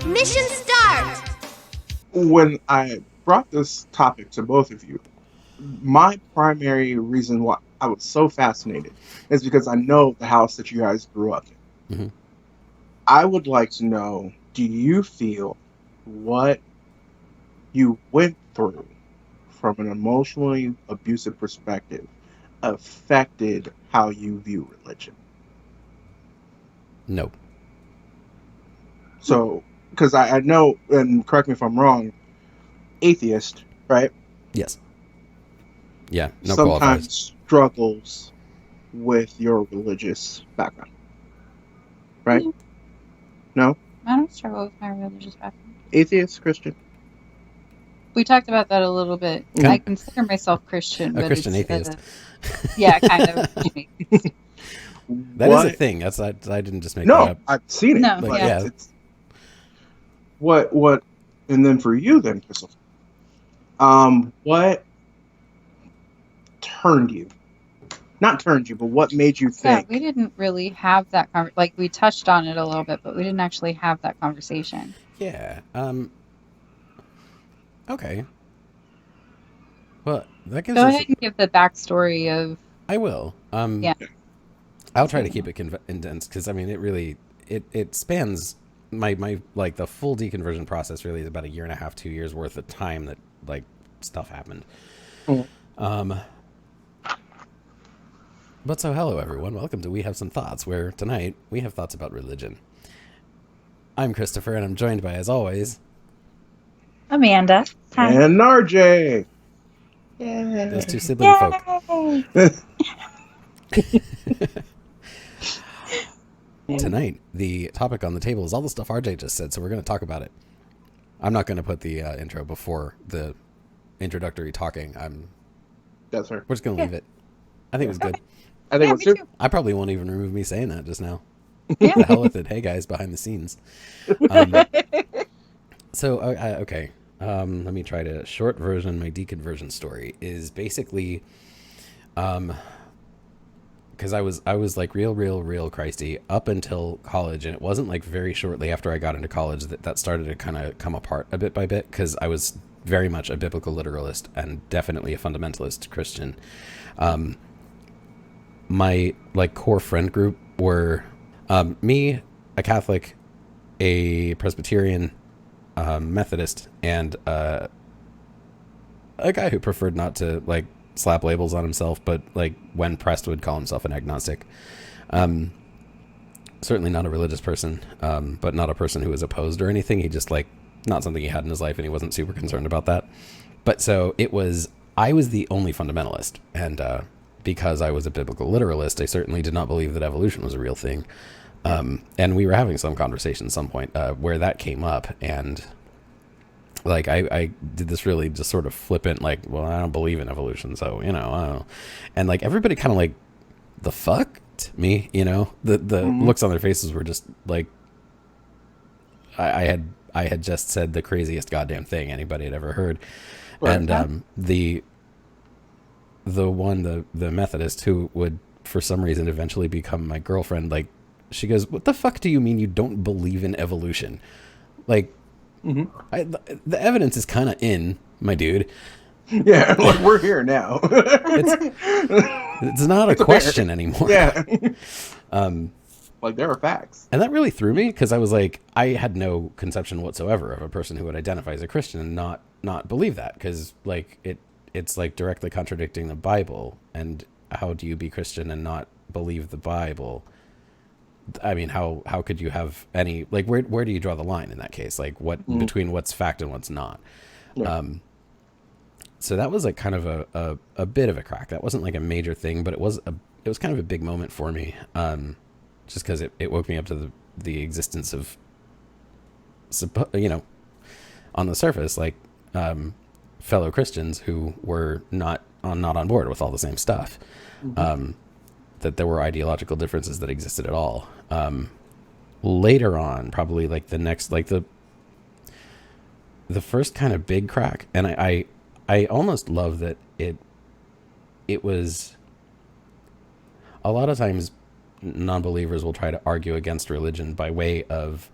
Mission start! When I brought this topic to both of you, my primary reason why I was so fascinated is because I know the house that you guys grew up in. Mm-hmm. I would like to know, do you feel what you went through from an emotionally abusive perspective affected how you view religion? No. So, because I know, and correct me if I'm wrong, atheist, right? Yes. Yeah, no Sometimes qualifiers. struggles with your religious background, right? No? I don't struggle with my religious background. Atheist, Christian? We talked about that a little bit. Kind I of- consider myself Christian, A but Christian it's atheist. yeah, kind of. That is a thing. That's I didn't just make that No, up. I've seen it. No, but yeah. it's what, and then for you then, Crystal, what turned you? Not turned you, but what made you Yeah, think? we didn't really have that like we touched on it a little bit, but we didn't actually have that conversation. Yeah. Okay. Well, that gives Go us. ahead and give the backstory of. I will. Yeah. I'll try to keep it condensed because I mean it really it spans my like the full deconversion process really is about 1.5 years, 2 years worth of time that like stuff happened. Mm. But so hello everyone, welcome to We Have Some Thoughts, where tonight we have thoughts about religion. I'm Christopher and I'm joined by, as always, Amanda. Hi. And RJ. those two sibling folk. Tonight, the topic on the table is all the stuff RJ just said, so we're going to talk about it. I'm not going to put the intro before the introductory talking. That's her. We're just going to leave it. I think it was good. I think Yeah, it's me too. too. I probably won't even remove me saying that just now. Yeah. The hell with it. Hey guys, behind the scenes. So, okay. Let me try to short version. My deconversion story is basically, because I was like real Christy up until college, and it wasn't like very shortly after I got into college that started to kind of come apart a bit by bit, because I was very much a biblical literalist and definitely a fundamentalist Christian. My like core friend group were me, a Catholic, a Presbyterian, Methodist, and a guy who preferred not to like slap labels on himself, but like when pressed would call himself an agnostic. Certainly not a religious person, but not a person who was opposed or anything. He just like not something he had in his life, and he wasn't super concerned about that. But so I was the only fundamentalist, and because I was a biblical literalist, I certainly did not believe that evolution was a real thing. And we were having some conversation at some point where that came up, and like I did this really just sort of flippant, like, well, I don't believe in evolution, so you know, I don't know. And like everybody kind of like, the fuck to me, you know, the looks on their faces were just like, I had just said the craziest goddamn thing anybody had ever heard. Right. And the Methodist who would for some reason eventually become my girlfriend, like, she goes, what the fuck do you mean you don't believe in evolution? Like, the evidence is kind of in, my dude. Yeah, like we're here now. It's not a question anymore. Yeah. Like there are facts. And that really threw me, because I was like, I had no conception whatsoever of a person who would identify as a Christian and not believe that, because like it's like directly contradicting the Bible. And how do you be Christian and not believe the Bible? I mean, how could you have any, like, where do you draw the line in that case? Like what between what's fact and what's not? Yeah. So that was like kind of a bit of a crack. That wasn't like a major thing, but it was kind of a big moment for me. Just because it woke me up to the existence of, you know, on the surface, like fellow Christians who were not on board with all the same stuff. That there were ideological differences that existed at all. Later on, probably like the next, like the first kind of big crack, and I almost love that it was a lot of times non-believers will try to argue against religion by way of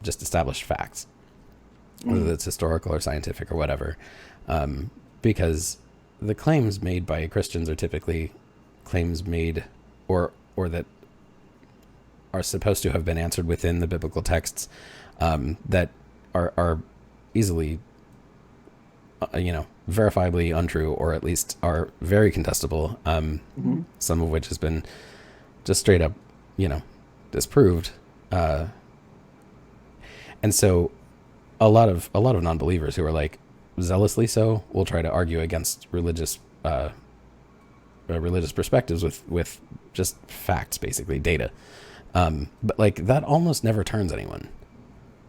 just established facts, whether that's historical or scientific or whatever, because the claims made by Christians are typically claims made or that are supposed to have been answered within the biblical texts, that are easily, verifiably untrue, or at least are very contestable. Some of which has been just straight up, disproved. And so a lot of non-believers who are like zealously so will try to argue against religious perspectives with just facts, basically data. But like that almost never turns anyone.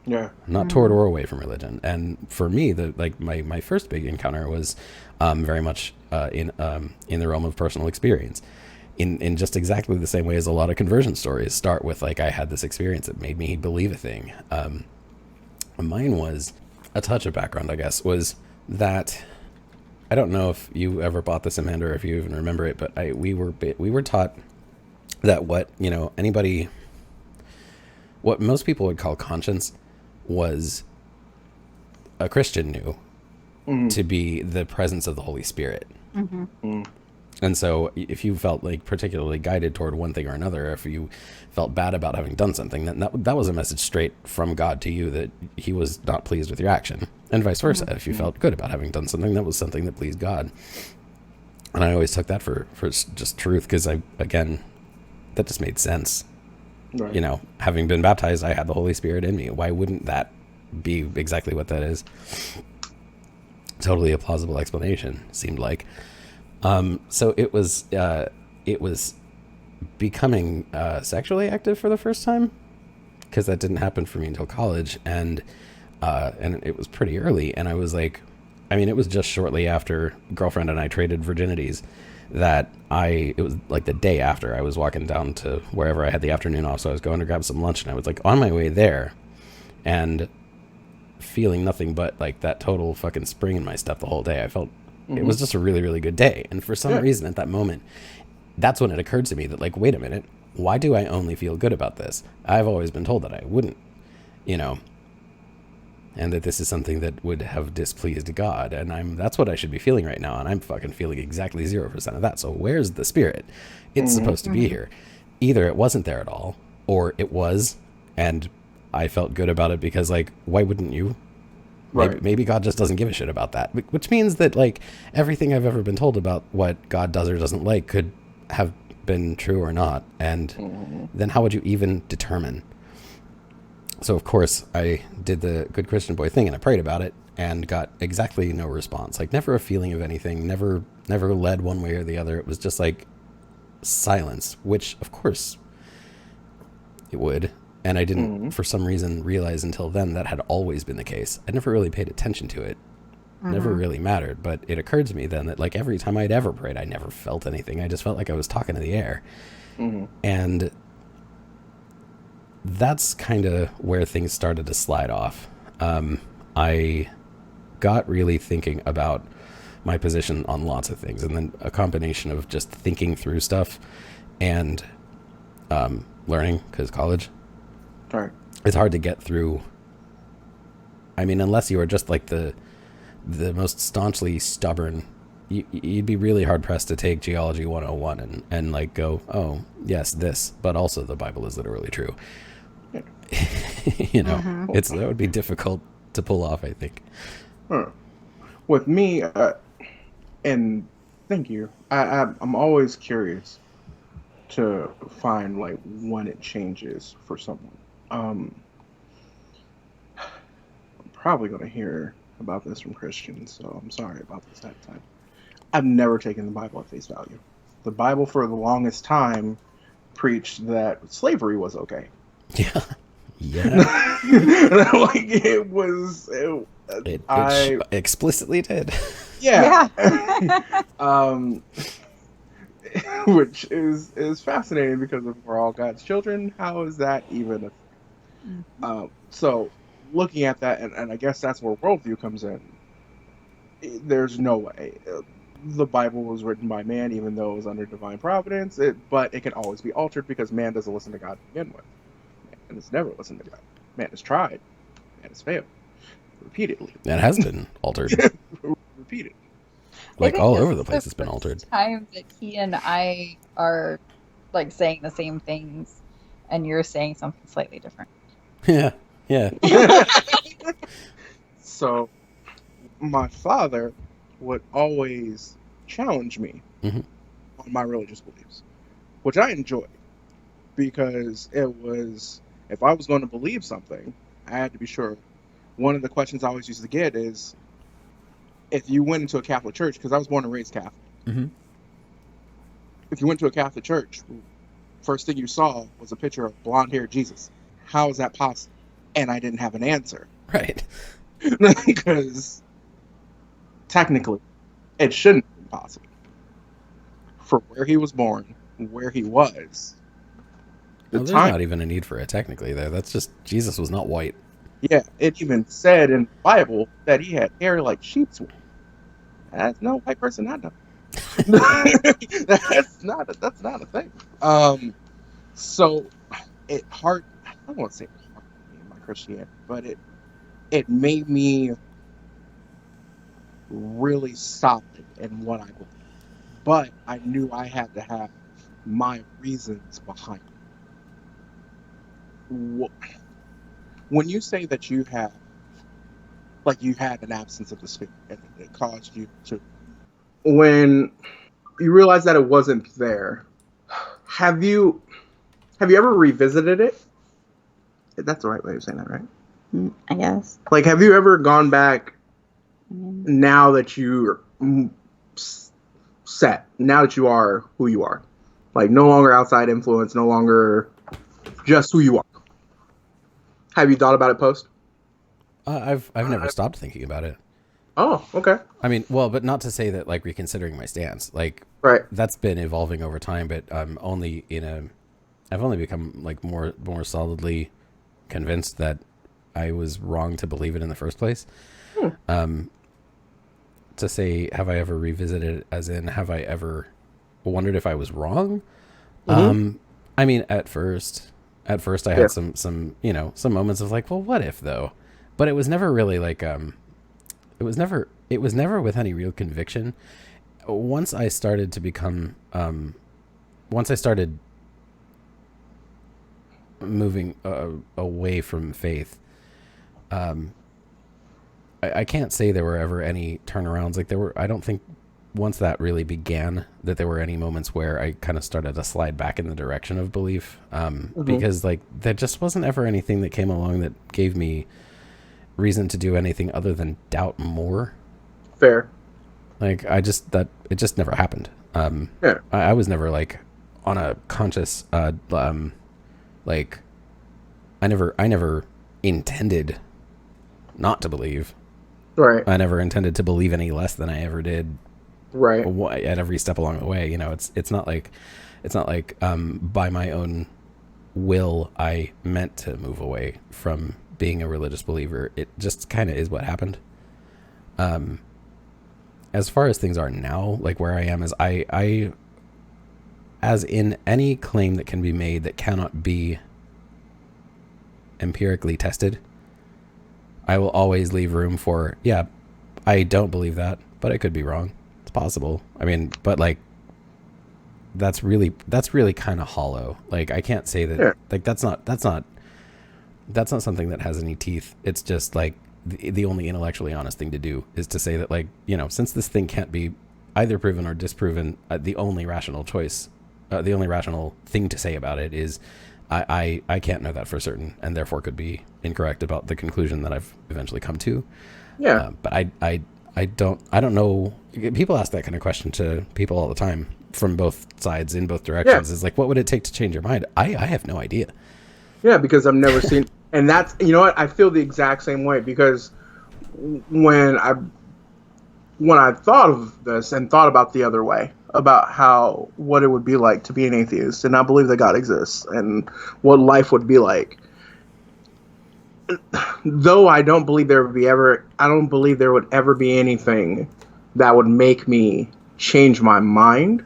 Yeah. Not toward or away from religion. And for me, my first big encounter was very much in the realm of personal experience. In just exactly the same way as a lot of conversion stories start with, like, I had this experience that made me believe a thing. Mine was a touch of background, I guess, was that I don't know if you ever bought this, Amanda, or if you even remember it, but we were taught that what most people would call conscience was a Christian knew to be the presence of the Holy Spirit. And so if you felt like particularly guided toward one thing or another, if you felt bad about having done something, then that was a message straight from God to you that he was not pleased with your action, and vice versa. If you felt good about having done something, that was something that pleased God. And I always took that for just truth, because that just made sense. Right. Having been baptized, I had the Holy Spirit in me. Why wouldn't that be exactly what that is? Totally a plausible explanation, seemed like. So it was becoming sexually active for the first time, because that didn't happen for me until college, and it was pretty early. And I was like, it was just shortly after girlfriend and I traded virginities that it was like the day after I was walking down to wherever I had the afternoon off. So I was going to grab some lunch, and I was like on my way there and feeling nothing but like that total fucking spring in my step the whole day. I felt it was just a really, really good day. And for some reason at that moment, that's when it occurred to me that, like, wait a minute, why do I only feel good about this? I've always been told that I wouldn't, and that this is something that would have displeased God. And that's what I should be feeling right now. And I'm fucking feeling exactly 0% of that. So where's the Spirit? It's supposed to be here. Either it wasn't there at all, or it was, and I felt good about it because, like, why wouldn't you? Right. Maybe God just doesn't give a shit about that, which means that, like, everything I've ever been told about what God does or doesn't like could have been true or not. And then how would you even determine? So, of course, I did the good Christian boy thing, and I prayed about it and got exactly no response. Like, never a feeling of anything, never led one way or the other. It was just like silence, which, of course, it would. And I didn't, for some reason, realize until then that had always been the case. I never really paid attention to it. Never really mattered. But it occurred to me then that, like, every time I'd ever prayed, I never felt anything. I just felt like I was talking to the air. And that's kind of where things started to slide off. I got really thinking about my position on lots of things. And then a combination of just thinking through stuff and learning, because college. Right. It's hard to get through. Unless you are just like the most staunchly stubborn, you'd be really hard pressed to take Geology 101 and like go, oh yes, this, but also the Bible is literally true. That would be difficult to pull off, I think. With me, and thank you. I'm always curious to find, like, when it changes for someone. I'm probably going to hear about this from Christians, so I'm sorry about this ahead of time. I've never taken the Bible at face value. The Bible, for the longest time, preached that slavery was okay. Yeah. Like, it explicitly did. Yeah. Which is fascinating, because if we're all God's children, how is that even a so looking at that, and I guess that's where worldview comes in. There's no way. The Bible was written by man, even though it was under divine providence, but it can always be altered because man doesn't listen to God to begin with. And it's never listened to God. Man has tried. Man has failed. Repeatedly. It has been altered. Repeatedly. Like, I think all this over is the place it's been first altered. time that he and I are like saying the same things, and you're saying something slightly different. Yeah, yeah. So, my father would always challenge me Mhm. on my religious beliefs, which I enjoyed because it was, if I was going to believe something, I had to be sure. One of the questions I always used to get is, if you went into a Catholic church, because I was born and raised Catholic, Mhm. if you went to a Catholic church, first thing you saw was a picture of blonde-haired Jesus. How is that possible? And I didn't have an answer Right. because technically it shouldn't have been possible for where he was born, where he was, the Well, there's time. not even a need for it technically there. That's just Jesus was not white. Yeah, it even said in the Bible that he had hair like sheep's wool. That's no white person I know. That's not a thing. So I don't want to say it hardened me in my Christianity, but it made me really solid in what I believe. But I knew I had to have my reasons behind it. When you say that you have, like, you had an absence of the spirit and it caused you to, when you realize that it wasn't there, have you ever revisited it? That's the right way of saying that, right? I guess. Like, have you ever gone back I mean, now that you're set, now that you are who you are? Like, no longer outside influence, no longer just who you are. Have you thought about it post? I've never stopped thinking about it. Oh, okay. I mean, well, but not to say that like reconsidering my stance. Like Right. that's been evolving over time, but I've only become like more solidly convinced that I was wrong to believe it in the first place. To say, have I ever revisited it, as in, have I ever wondered if I was wrong? I mean, at first I had some some moments of like, well, what if though? But it was never really like it was never with any real conviction. Once I started to become once I started moving away from faith, I can't say there were ever any turnarounds. Like I don't think once that really began that there were any moments where I kind of started to slide back in the direction of belief. Because like there just wasn't ever anything that came along that gave me reason to do anything other than doubt more. Fair. Like it just never happened. Yeah. I was never like on a conscious like I never intended not to believe. Right. I never intended to believe any less than I ever did. Right. At every step along the way, it's not like by my own will I meant to move away from being a religious believer. It just kind of is what happened. As far as things are now, like where I am is I as in any claim that can be made that cannot be empirically tested, I will always leave room for, yeah, I don't believe that, but I could be wrong. It's possible. I mean, but like that's really kind of hollow. Like I can't say that. Yeah. Like that's not something that has any teeth. It's just like the only intellectually honest thing to do is to say that, like, since this thing can't be either proven or disproven, the only rational choice, the only rational thing to say about it is I can't know that for certain, and therefore could be incorrect about the conclusion that I've eventually come to. Yeah. But I don't know. People ask that kind of question to people all the time from both sides, in both directions. Yeah. Is like, what would it take to change your mind? I have no idea. Yeah, because I've never seen, and that's, what, I feel the exact same way, because when I thought of this and thought about the other way, about what it would be like to be an atheist and not believe that God exists and what life would be like, though I don't believe there would ever be anything that would make me change my mind,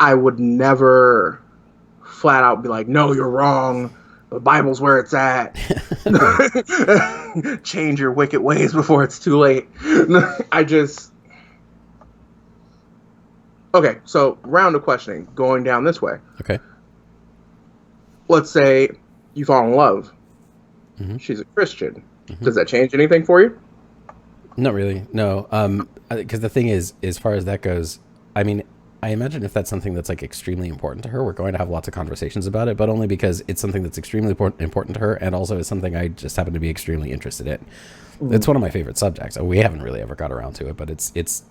I would never flat out be like, no, you're wrong, The Bible's where it's at. Change your wicked ways before it's too late. Okay, so round of questioning, going down this way. Okay. Let's say you fall in love. Mm-hmm. She's a Christian. Mm-hmm. Does that change anything for you? Not really, no. Because the thing is, as far as that goes, I mean, I imagine if that's something that's like extremely important to her, we're going to have lots of conversations about it, but only because it's something that's extremely important to her, and also is something I just happen to be extremely interested in. Mm. It's one of my favorite subjects. We haven't really ever got around to it, but it's.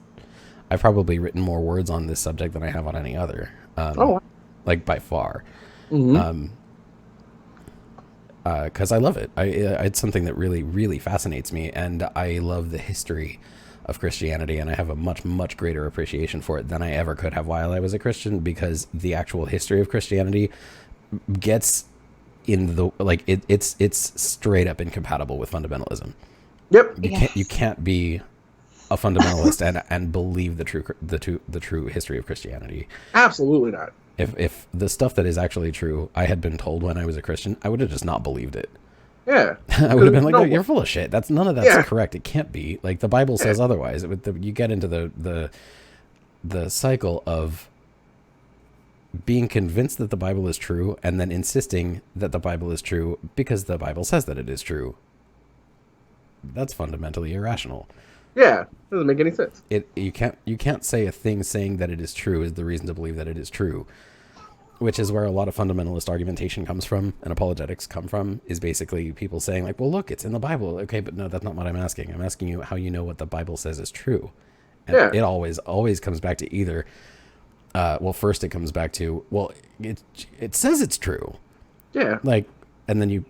I've probably written more words on this subject than I have on any other. Like by far. Mm-hmm. Because I love it. It's something that really, really fascinates me, and I love the history of Christianity, and I have a much, much greater appreciation for it than I ever could have while I was a Christian, because the actual history of Christianity gets in the it's straight up incompatible with fundamentalism. Yep. You can't be a fundamentalist and believe the true history of Christianity. Absolutely not. If the stuff that is actually true I had been told when I was a Christian, I would have just not believed it. Yeah. I would have been like, no, you're full of shit. None of that's correct. It can't be. Like, the Bible says otherwise. You get into the cycle of being convinced that the Bible is true and then insisting that the Bible is true because the Bible says that it is true. That's fundamentally irrational. Yeah, doesn't make any sense. You can't say a thing saying that it is true is the reason to believe that it is true, which is where a lot of fundamentalist argumentation comes from and apologetics come from, is basically people saying like, well, look, it's in the Bible. Okay, but no, that's not what I'm asking. I'm asking you how you know what the Bible says is true. And it always comes back to either, first it comes back to, well, it says it's true. Yeah. Like, and then you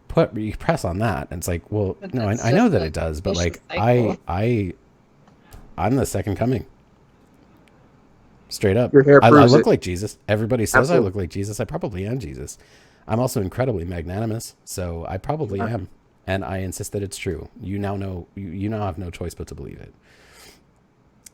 press on that, and it's like, well, no, I know that it does, but like, I'm the second coming. Straight up. Your hair I proves look it. like Jesus. Everybody says Absolutely. I look like Jesus. I probably am Jesus. I'm also incredibly magnanimous, so I probably am. And I insist that it's true. You now know, you now have no choice but to believe it.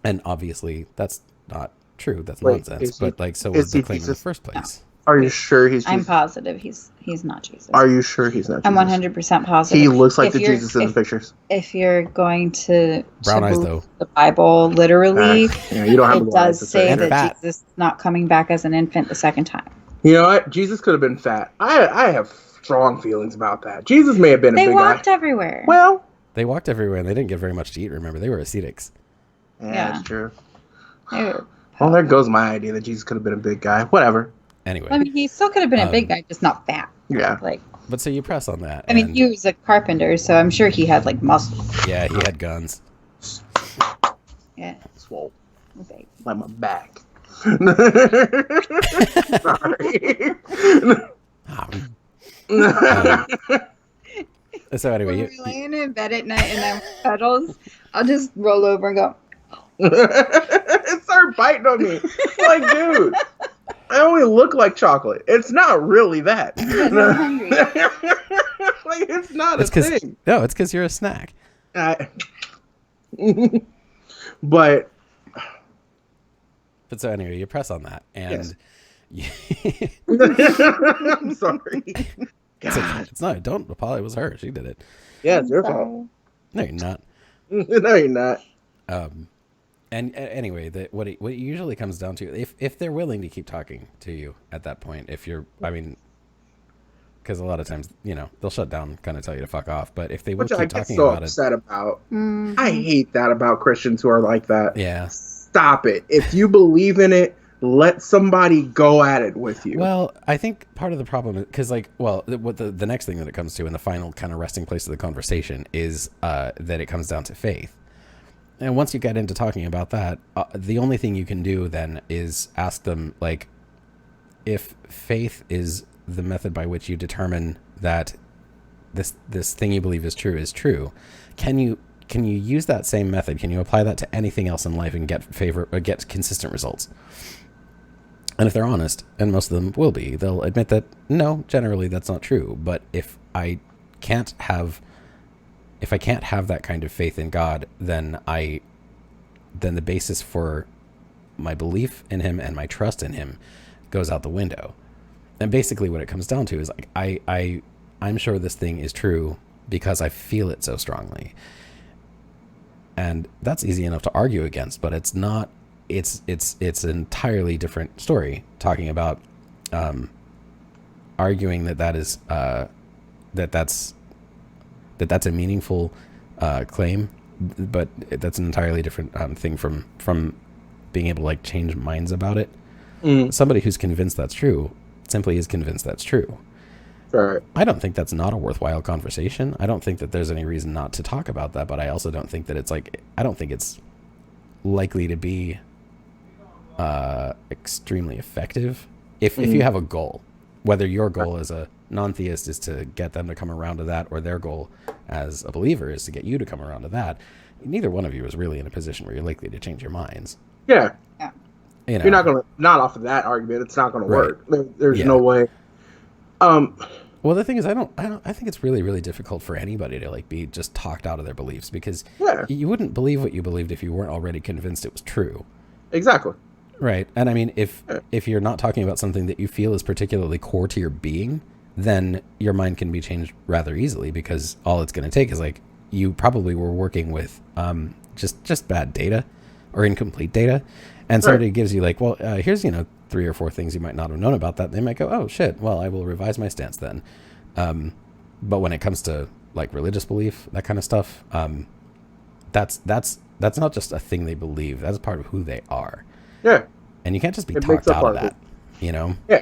And obviously that's not true. That's nonsense. But like, so was the claim in the first place. Are you sure he's Jesus? I'm positive he's not Jesus. Are you sure he's not Jesus? I'm 100% positive. He looks like the Jesus in the pictures. If you're going to brown eyes though, the Bible literally, you don't have it does say that Jesus is not coming back as an infant the second time. You know what? Jesus could have been fat. I have strong feelings about that. Jesus may have been a big guy. They walked everywhere. Well, they walked everywhere and they didn't get very much to eat. Remember, they were ascetics. Yeah, that's true. Well, there goes my idea that Jesus could have been a big guy. Whatever. Anyway, I mean, he still could have been a big guy, just not fat. Yeah. But so you press on that. I mean, he was a carpenter, so I'm sure he had like muscles. Yeah, he had guns. Yeah. Swole. Okay. Like my back. Sorry. So anyway, when we're laying in bed at night and I'm cuddles, I'll just roll over and go. It started biting on me. Like, dude, I only look like chocolate. It's not really that. I'm hungry. Like, it's not a thing. No, it's because you're a snack. But so anyway, you press on that, and I'm sorry. It's not. Don't apologize. It was her. She did it. Yeah, it's your fault. No, you're not. No, you're not. And anyway, what it usually comes down to, if they're willing to keep talking to you at that point, because a lot of times, they'll shut down, kind of tell you to fuck off. But if they will keep talking about it, upset about. I hate that about Christians who are like that. Yeah. Stop it. If you believe in it, let somebody go at it with you. Well, I think part of the problem is because, the next thing that it comes to, and the final kind of resting place of the conversation is that it comes down to faith. And once you get into talking about that, the only thing you can do then is ask them, like, if faith is the method by which you determine that this thing you believe is true, can you use that same method? Can you apply that to anything else in life and get consistent results? And if they're honest, and most of them will be, they'll admit that no, generally that's not true. But if I can't have that kind of faith in God, then the basis for my belief in him and my trust in him goes out the window. And basically what it comes down to is, like, I'm sure this thing is true because I feel it so strongly. And that's easy enough to argue against, but it's not. It's an entirely different story. Talking about arguing that is that's a meaningful claim, but that's an entirely different thing from being able to like change minds about it. Somebody who's convinced that's true simply is convinced that's true. Right. I don't think that's not a worthwhile conversation. I don't think that there's any reason not to talk about that, but I also don't think that I don't think it's likely to be extremely effective if you have a goal, whether your goal as a non-theist is to get them to come around to that, or their goal as a believer is to get you to come around to that. Neither one of you is really in a position where you're likely to change your minds. Yeah. You know, you're not going to, not off of that argument, it's not going to work. There's Yeah. no way. Well, the thing is, I think it's really, really difficult for anybody to like be just talked out of their beliefs, because you wouldn't believe what you believed if you weren't already convinced it was true. Exactly. Right. And I mean, if you're not talking about something that you feel is particularly core to your being, then your mind can be changed rather easily, because all it's going to take is like, you probably were working with just bad data or incomplete data, and somebody gives you like, well, here's 3 or 4 things you might not have known about that. They might go, oh shit, well, I will revise my stance then. But when it comes to like religious belief, that kind of stuff, that's not just a thing they believe. That's part of who they are. Yeah. And you can't just be talked out of that, Yeah.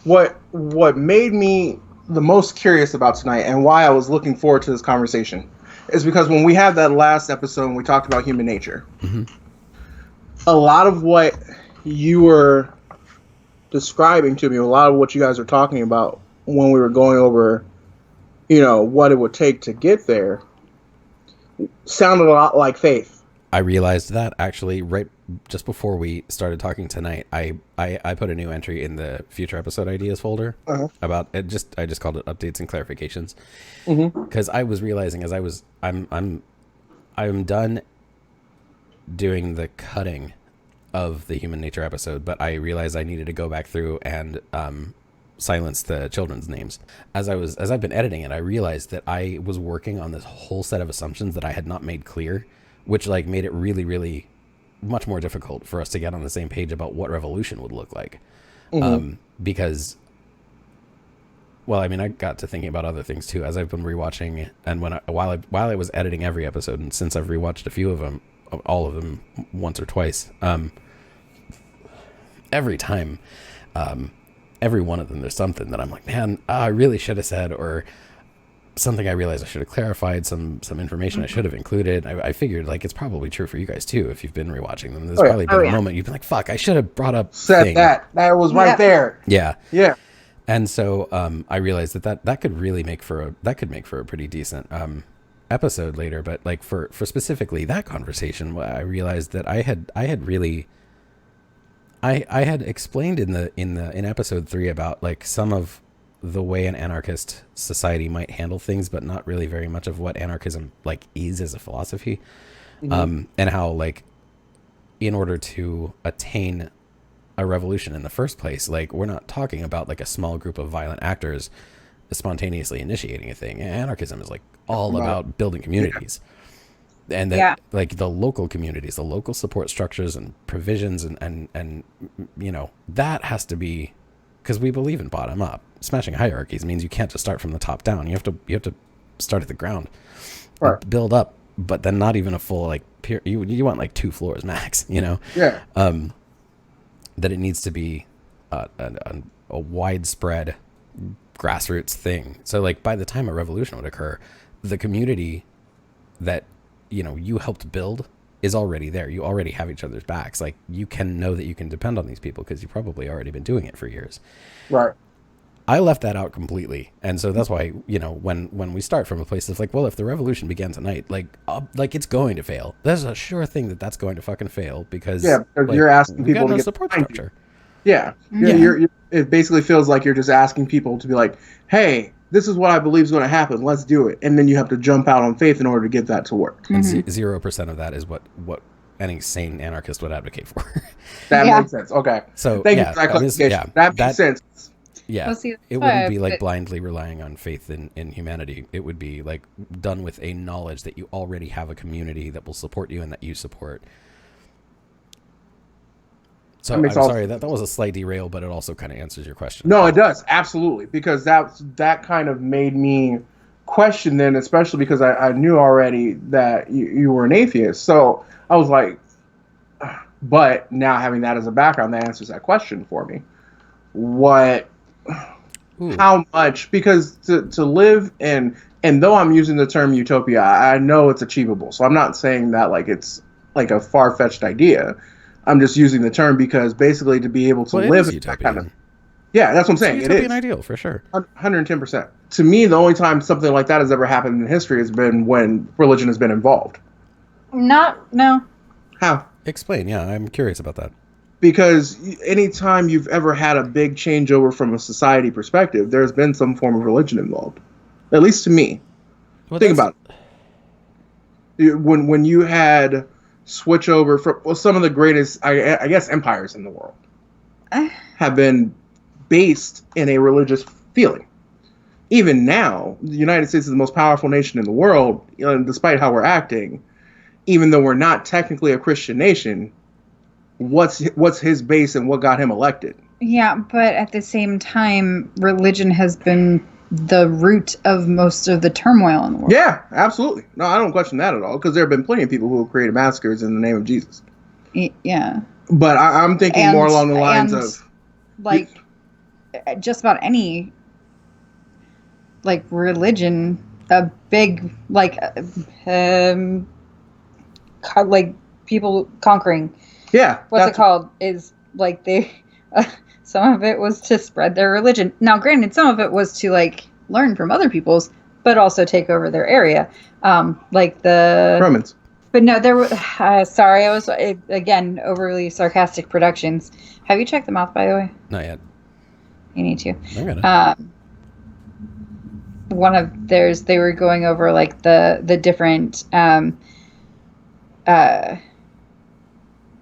What made me the most curious about tonight, and why I was looking forward to this conversation, is because when we had that last episode and we talked about human nature, a lot of what you were describing to me, a lot of what you guys are talking about when we were going over, what it would take to get there, sounded a lot like faith. I realized that actually right just before we started talking tonight. I put a new entry in the future episode ideas folder about it. I just called it updates and clarifications, because I was realizing as I'm done doing the cutting of the human nature episode, but I realized I needed to go back through and silence the children's names. As I've been editing it, I realized that I was working on this whole set of assumptions that I had not made clear, which like made it really, really much more difficult for us to get on the same page about what revolution would look like. Because, well, I mean, I got to thinking about other things too as I've been rewatching, and while I was editing every episode, and since I've rewatched a few of them, all of them once or twice, every time, every one of them, there's something that I'm like, man, I really should have said, or something I realized I should have clarified, some information I should have included. I figured like it's probably true for you guys too if you've been rewatching them. There's probably been a moment you've been like, fuck, I should have brought up that was right there. Yeah. And so I realized that could really make for a pretty decent episode later. But like for specifically that conversation, I realized that I had really explained in episode 3 about like some of the way an anarchist society might handle things, but not really very much of what anarchism like is as a philosophy, and how like in order to attain a revolution in the first place, like we're not talking about like a small group of violent actors spontaneously initiating a thing. Anarchism is like all about building communities. And that like the local communities, the local support structures and provisions and that has to be, because we believe in bottom up. Smashing hierarchies means you can't just start from the top down. You have to start at the ground, build up, but then not even a full like you want like 2 floors max, that it needs to be a widespread grassroots thing. So like by the time a revolution would occur, the community that you helped build is already there. You already have each other's backs. Like you can know that you can depend on these people because you've probably already been doing it for years. Right. I left that out completely. And so that's why, when we start from a place that's like, well, if the revolution began tonight, like it's going to fail. There's a sure thing that's going to fucking fail because you're asking people to no get support structure. It basically feels like you're just asking people to be like, hey, this is what I believe is going to happen. Let's do it. And then you have to jump out on faith in order to get that to work. And 0% of that is what any sane anarchist would advocate for. That makes sense. Okay. So thank you for that clarification. That makes sense. Yeah, Well, see, that's it why wouldn't I be like put, blindly relying on faith in humanity. It would be like done with a knowledge that you already have a community that will support you and that you support. That So makes I'm all sorry sense. that was a slight derail, but it also kind of answers your question, I No, it think. does absolutely because that kind of made me question then, especially because I knew already that you were an atheist. So I was like, but now having that as a background, that answers that question for me. What, Ooh, how much? Because to live in, and though I'm using the term utopia, I know it's achievable. So I'm not saying that like it's like a far fetched idea. I'm just using the term because basically to be able to well, it live is in that kind of, utopian. yeah, that's what I'm It's a saying. It utopian is. ideal for sure. 110%. To me, the only time something like that has ever happened in history has been when religion has been involved. not, no. How? Explain. Yeah, I'm curious about that. Because anytime you've ever had a big changeover from a society perspective, there's been some form of religion involved. At least to me. Well, Think that's about it. When you had switch over from well, some of the greatest, I guess, empires in the world Uh, have been based in a religious feeling. Even now, the United States is the most powerful nation in the world, despite how we're acting. Even though we're not technically a Christian nation, what's his base and what got him elected? yeah, but at the same time, religion has been the root of most of the turmoil in the world. Yeah, absolutely. No, I don't question that at all because there have been plenty of people who have created massacres in the name of Jesus. Yeah. But I'm thinking more along the lines And of like just about any like religion, a big like people conquering. yeah, What's it called? Is like they some of it was to spread their religion. Now, granted, some of it was to like learn from other people's, but also take over their area. Like the Romans. But no, there were. Sorry, I was again overly sarcastic productions. Have you checked them out, by the way? not yet. You need to. I got it. One of theirs, they were going over like the different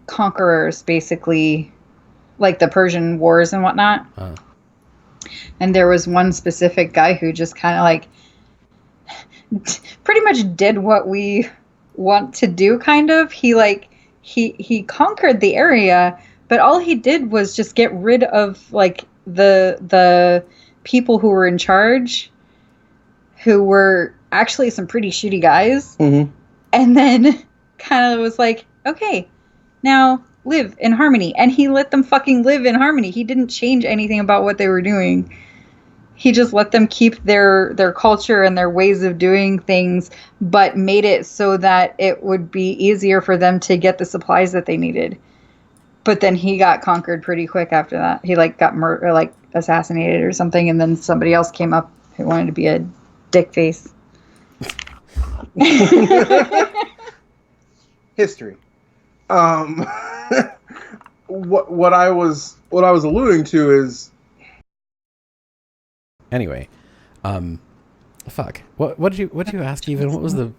conquerors, basically, like the Persian Wars and whatnot. And there was one specific guy who just kind of like pretty much did what we want to do. Kind of, he conquered the area, but all he did was just get rid of like the people who were in charge, who were actually some pretty shitty guys. Mm-hmm. And then kind of was like, okay, now live in harmony. And he let them fucking live in harmony. He didn't change anything about what they were doing. He just let them keep their culture and their ways of doing things, but made it so that it would be easier for them to get the supplies that they needed. But then he got conquered pretty quick after that. He like got murdered, like assassinated or something, and then somebody else came up who wanted to be a dick face. History. What I was alluding to is Anyway, fuck. What did you ask even? What was the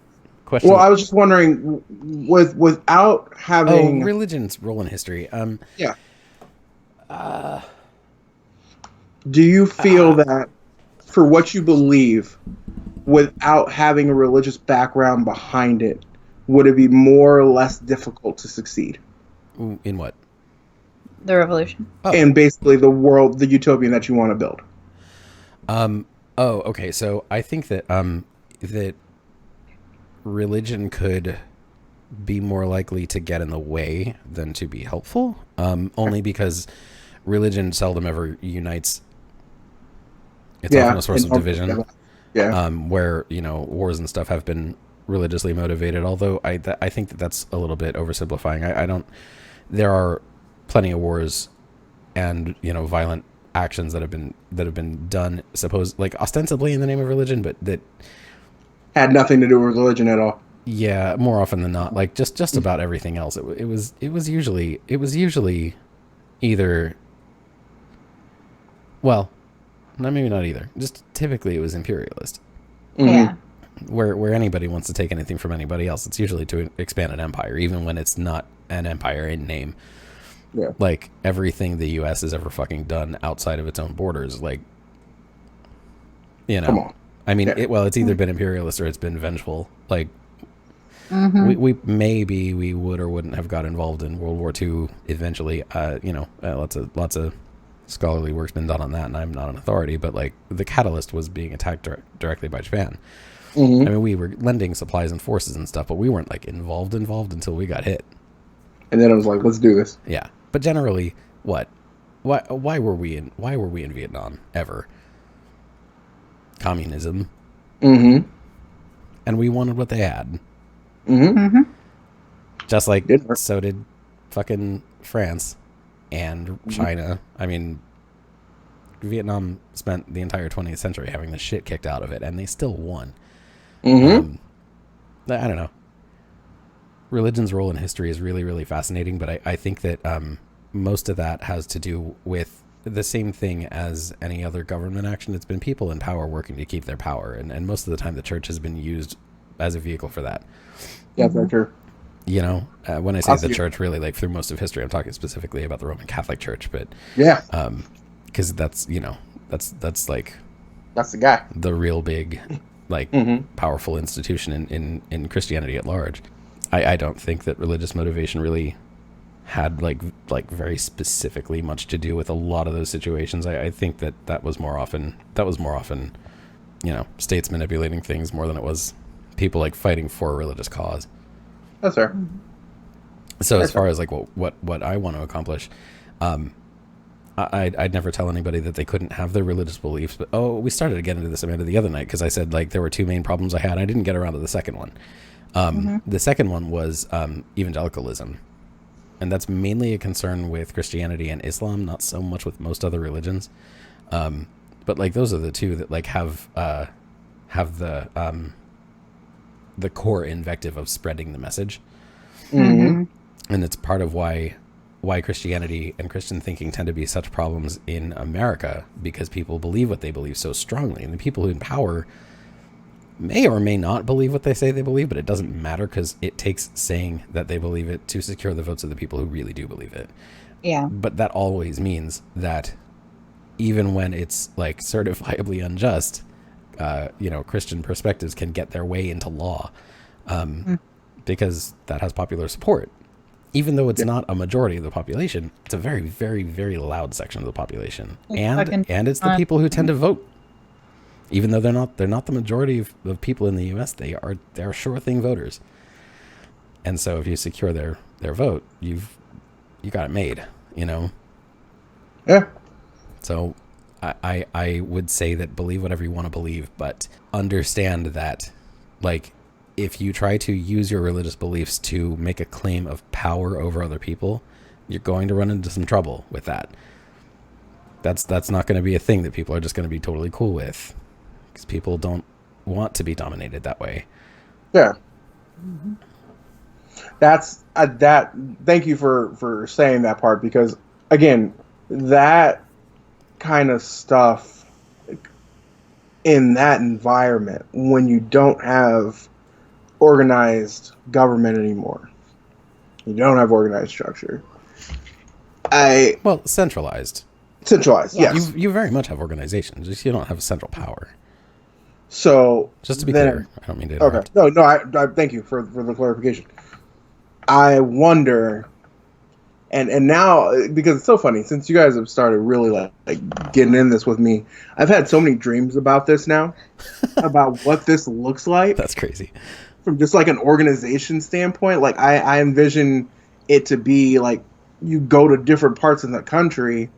question? well, I was just wondering without having religion's role in history. yeah. Do you feel that for what you believe, without having a religious background behind it, would it be more or less difficult to succeed? In what? The revolution. And basically the world, the utopian that you want to build. Okay. So I think that that religion could be more likely to get in the way than to be helpful. Only because religion seldom ever unites. It's often a source of division. Yeah. Where wars and stuff have been religiously motivated. Although I think that that's a little bit oversimplifying. I don't. There are plenty of wars and violent actions that have been done, like ostensibly in the name of religion, but that had nothing to do with religion at all. Yeah, more often than not, like just about everything else. It was usually either. Well, maybe not either. Just typically it was imperialist. Mm-hmm. Yeah. Where anybody wants to take anything from anybody else, it's usually to expand an empire, even when it's not an empire in name. Yeah. Like everything the U.S. has ever fucking done outside of its own borders, like, you Come know, on. I mean, Yeah. it's either been imperialist or it's been vengeful. Like, Mm-hmm. we maybe we would or wouldn't have got involved in World War II eventually. Lots of scholarly work's been done on that, and I'm not an authority, but like the catalyst was being attacked directly by Japan. I mean, we were lending supplies and forces and stuff, but we weren't like involved until we got hit. And then I was like, let's do this. Yeah, but generally, what? Why were we in Vietnam ever? Communism. Mm-hmm. And we wanted what they had. Mm-hmm. Mm-hmm. Just like Didn't hurt. so did fucking France and China. I mean, Vietnam spent the entire 20th century having the shit kicked out of it, and they still won. Mm-hmm. I don't know. Religion's role in history is really, really fascinating, but I think that most of that has to do with the same thing as any other government action. It's been people in power working to keep their power, and most of the time the church has been used as a vehicle for that. Yeah, for sure. You know, when I say I'll the see. church, really, like through most of history, I'm talking specifically about the Roman Catholic Church, but Yeah, because that's, you know, that's like that's the guy. the real big, like, Mm-hmm. powerful institution in Christianity at large. I don't think that religious motivation really had like very specifically much to do with a lot of those situations. I think that was more often, you know, states manipulating things more than it was people like fighting for a religious cause. That's fair. So as far as like what I want to accomplish, I'd never tell anybody that they couldn't have their religious beliefs. But we started to get into this, Amanda, the other night, because I said like there were two main problems I had. I didn't get around to the second one. The second one was evangelicalism, and that's mainly a concern with Christianity and Islam, not so much with most other religions. But like those are the two that like have the core invective of spreading the message. Mm-hmm. And it's part of why Christianity and Christian thinking tend to be such problems in America, because people believe what they believe so strongly, and the people who in power may or may not believe what they say they believe, but it doesn't matter because it takes saying that they believe it to secure the votes of the people who really do believe it. Yeah. But that always means that even when it's like certifiably unjust, you know, Christian perspectives can get their way into law, because that has popular support. Even though it's not a majority of the population, it's a very, very, very loud section of the population, and it's the people who tend to vote. Even though they're not the majority of people in the U.S., they're sure thing voters. And so if you secure their vote, you got it made, you know. Yeah. So I would say that believe whatever you want to believe, but understand that, like, if you try to use your religious beliefs to make a claim of power over other people, you're going to run into some trouble with that. That's not going to be a thing that people are just going to be totally cool with, because people don't want to be dominated that way. Yeah. That's that. Thank you for saying that part, because again, that kind of stuff in that environment, when you don't have organized government anymore, you don't have organized structure. Centralized. Centralized, yes. You very much have organizations, just you don't have central power. So Just to be clear, I don't mean to interrupt. Okay. No, I thank you for the clarification. I wonder, and now, because it's so funny, since you guys have started really like getting in this with me, I've had so many dreams about this now, about what this looks like That's crazy. from just like an organization standpoint. Like I envision it to be like you go to different parts of the country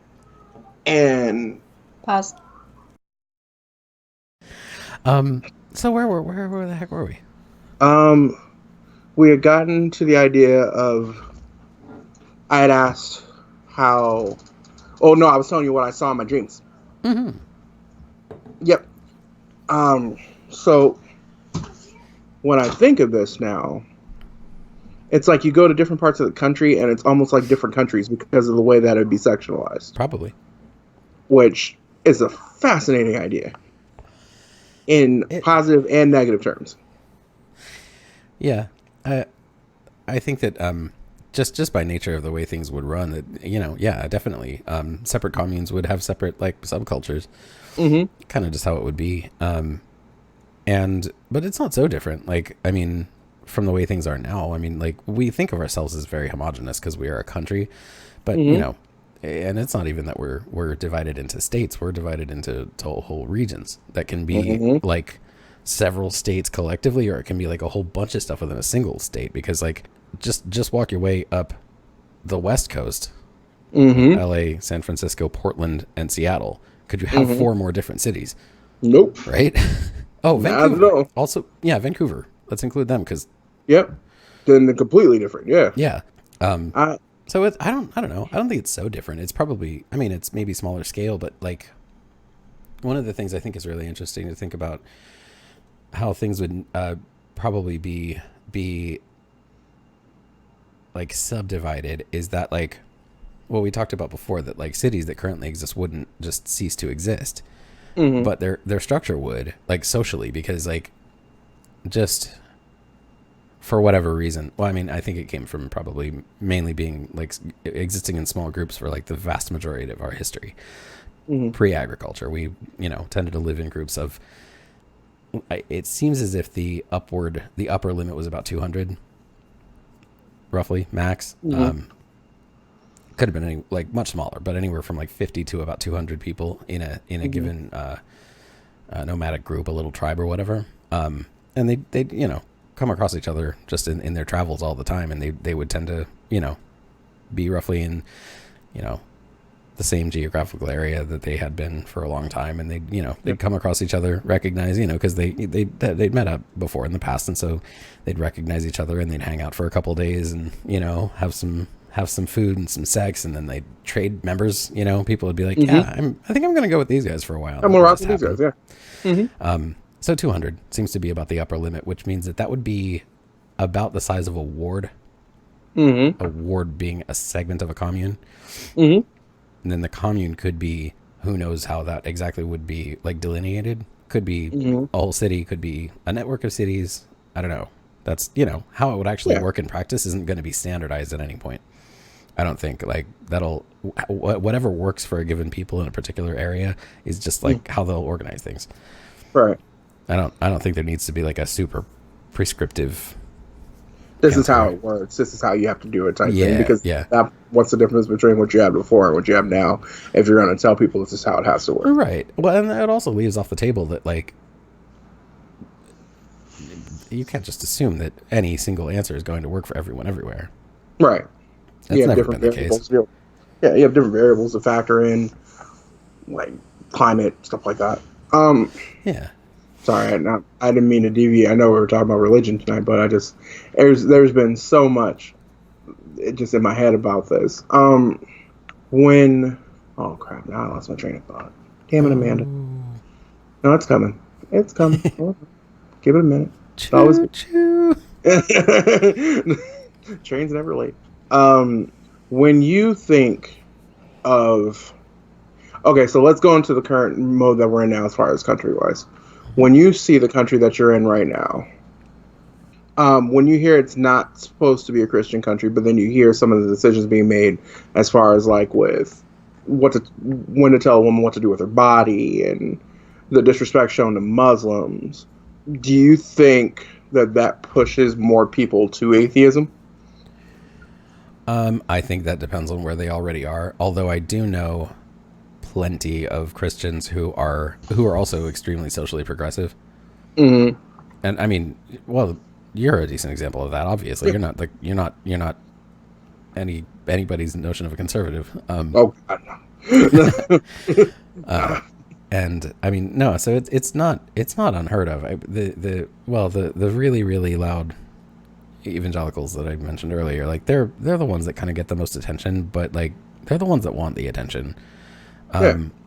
and Pause. So where the heck were we? we had gotten to the idea of, I had asked how, oh no, I was telling you what I saw in my dreams. Mm-hmm. Yep. So when I think of this now, it's like you go to different parts of the country and it's almost like different countries because of the way that it'd be sectionalized, Probably. which is a fascinating idea in positive and negative terms. Yeah. I think that just by nature of the way things would run, that yeah, definitely. Separate communes would have separate like subcultures. Mm-hmm. Kind of just how it would be. But it's not so different. Like, I mean, from the way things are now, I mean, like we think of ourselves as very homogenous because we are a country, but Mm-hmm. and it's not even that we're divided into states. We're divided into whole regions that can be Mm-hmm. like several states collectively, or it can be like a whole bunch of stuff within a single state. Because like just walk your way up the West Coast, Mm-hmm. LA, San Francisco, Portland, and Seattle. Could you have Mm-hmm. 4 more different cities? Nope. Right? Oh, Not at Vancouver. all. Also, yeah, Vancouver. Let's include them because Yep. Then they're completely different. Yeah. yeah. I So I don't know. I don't think it's so different. It's probably, I mean, it's maybe smaller scale, but like one of the things I think is really interesting to think about how things would probably be like subdivided is that like what we talked about before, that like cities that currently exist wouldn't just cease to exist, Mm-hmm. but their structure would, like socially, because like just for whatever reason. Well, I mean, I think it came from probably mainly being like existing in small groups for like the vast majority of our history. Mm-hmm. Pre-agriculture, we tended to live in groups of. It seems as if the upper limit was about 200, roughly max. Mm-hmm. Could have been any, like much smaller, but anywhere from like 50 to about 200 people in a Mm-hmm. given nomadic group, a little tribe or whatever. And they come across each other just in their travels all the time, and they would tend to be roughly in the same geographical area that they had been for a long time, and they'd come across each other, recognize because they'd met up before in the past, and so they'd recognize each other, and they'd hang out for a couple of days, and have some food and some sex, and then they'd trade members. People would be like, Mm-hmm. yeah, I think I'm gonna go with these guys for a while. I'm That gonna would rock just with these happen. guys. Yeah. Mm-hmm. So 200 seems to be about the upper limit, which means that would be about the size of a ward. Mm-hmm. A ward being a segment of a commune. Mm-hmm. And then the commune could be, who knows how that exactly would be like delineated. Could be Mm-hmm. a whole city, could be a network of cities. I don't know. That's, how it would actually Yeah. work in practice isn't going to be standardized at any point. I don't think like that'll, whatever works for a given people in a particular area is just like how they'll organize things. Right. I don't think there needs to be like a super prescriptive. This is how answer. it works. This is how you have to do it type Yeah, thing. Because yeah. what's the difference between what you had before and what you have now? If you're going to tell people this is how it has to work. Right. Well, and it also leaves off the table that like you can't just assume that any single answer is going to work for everyone everywhere. Right. That's you have never different been the case. variables. Yeah, you have different variables to factor in, like climate, stuff like that. Yeah. Sorry, I didn't mean to deviate. I know we were talking about religion tonight, but there's been so much just in my head about this. Oh crap! Now I lost my train of thought. Damn it, Amanda. No, it's coming. It's coming. Hold on. Give it a minute. It's always Choo. trains never late. When you think of, okay, so let's go into the current mode that we're in now as far as country wise. When you see the country that you're in right now, when you hear it's not supposed to be a Christian country, but then you hear some of the decisions being made as far as like with when to tell a woman what to do with her body and the disrespect shown to Muslims, do you think that pushes more people to atheism? I think that depends on where they already are. Although I do know plenty of Christians who are also extremely socially progressive. Mm-hmm. And I mean, well, you're a decent example of that. Obviously, you're not anybody's notion of a conservative. Oh God, no. And I mean, no. So it's not unheard of. The really really loud evangelicals that I mentioned earlier, like they're the ones that kind of get the most attention, but like they're the ones that want the attention.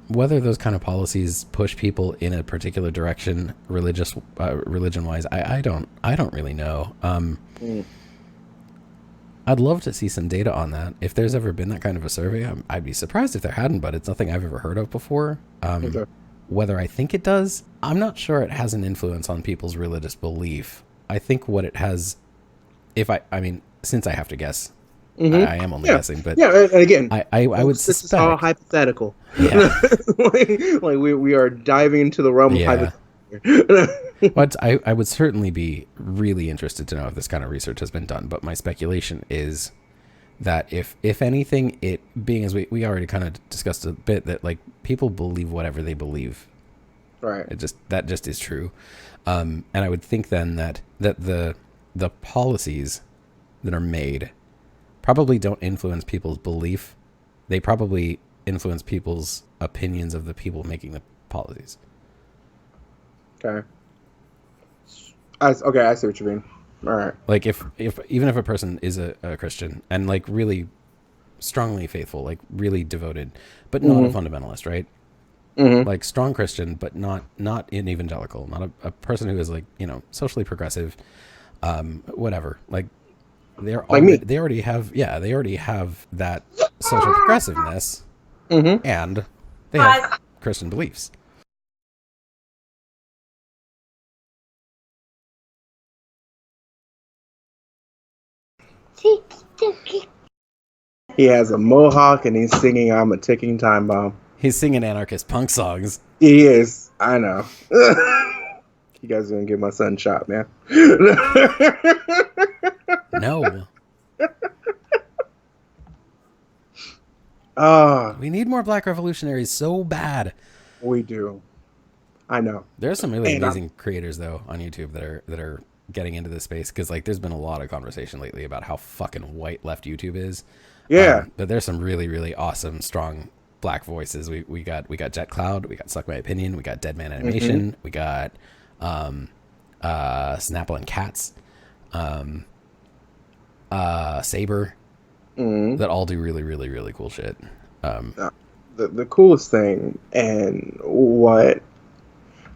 Whether those kind of policies push people in a particular direction, religion wise, I don't really know. I'd love to see some data on that. If there's ever been that kind of a survey, I'd be surprised if there hadn't, but it's nothing I've ever heard of before. Okay. Whether I think it does, I'm not sure it has an influence on people's religious belief. I think what it has, since I have to guess, I am only Yeah. guessing, but Yeah, and again, I would this is all suspect. hypothetical. Yeah. like we are diving into the realm of Yeah. hypothetical. But I would certainly be really interested to know if this kind of research has been done. But my speculation is that if anything, it being as we already kind of discussed a bit, that like people believe whatever they believe. Right. That just is true. And I would think then that the policies that are made probably don't influence people's belief. They probably influence people's opinions of the people making the policies. Okay. Okay, I see what you mean. All right. Like if even if a person is a Christian and like really strongly faithful, like really devoted, but not a fundamentalist, right? Like strong Christian, but not an evangelical, not a person who is like, socially progressive, whatever. Like Like me. they already have that social progressiveness, and they have Christian beliefs. He has a mohawk and he's singing "I'm a ticking time bomb." He's singing anarchist punk songs. He is. I know. You guys are gonna get my son shot, man. No. We need more black revolutionaries so bad. We do. I know. There are some really amazing creators though on YouTube that are getting into this space, because like there's been a lot of conversation lately about how fucking white left YouTube is. Yeah. But there's some really, really awesome, strong black voices. We got Jet Cloud, we got Suck My Opinion, we got Dead Man Animation, we got Snapple and Cats, Saber, that all do really, really, really cool shit. The coolest thing, and what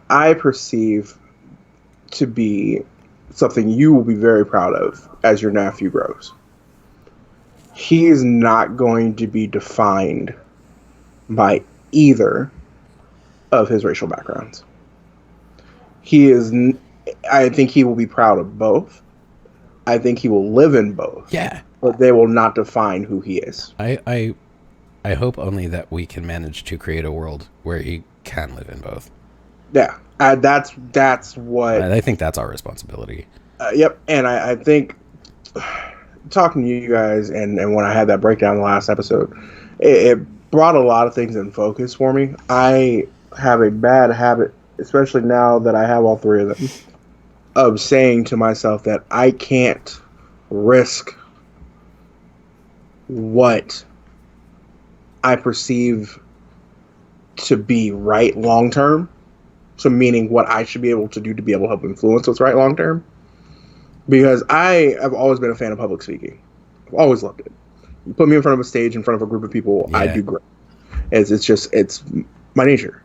I perceive to be something you will be very proud of as your nephew grows. He is not going to be defined by either of his racial backgrounds. I think he will be proud of both. I think he will live in both. Yeah. But they will not define who he is. I hope only that we can manage to create a world where he can live in both. Yeah. That's what... I think that's our responsibility. Yep. And I think... talking to you guys and when I had that breakdown in the last episode, it brought a lot of things in focus for me. I have a bad habit, especially now that I have all three of them, of saying to myself that I can't risk what I perceive to be right long term. So meaning what I should be able to do to be able to help influence what's right long term. Because I have always been a fan of public speaking. I've always loved it. You put me in front of a stage, in front of a group of people, I do great. It's my nature.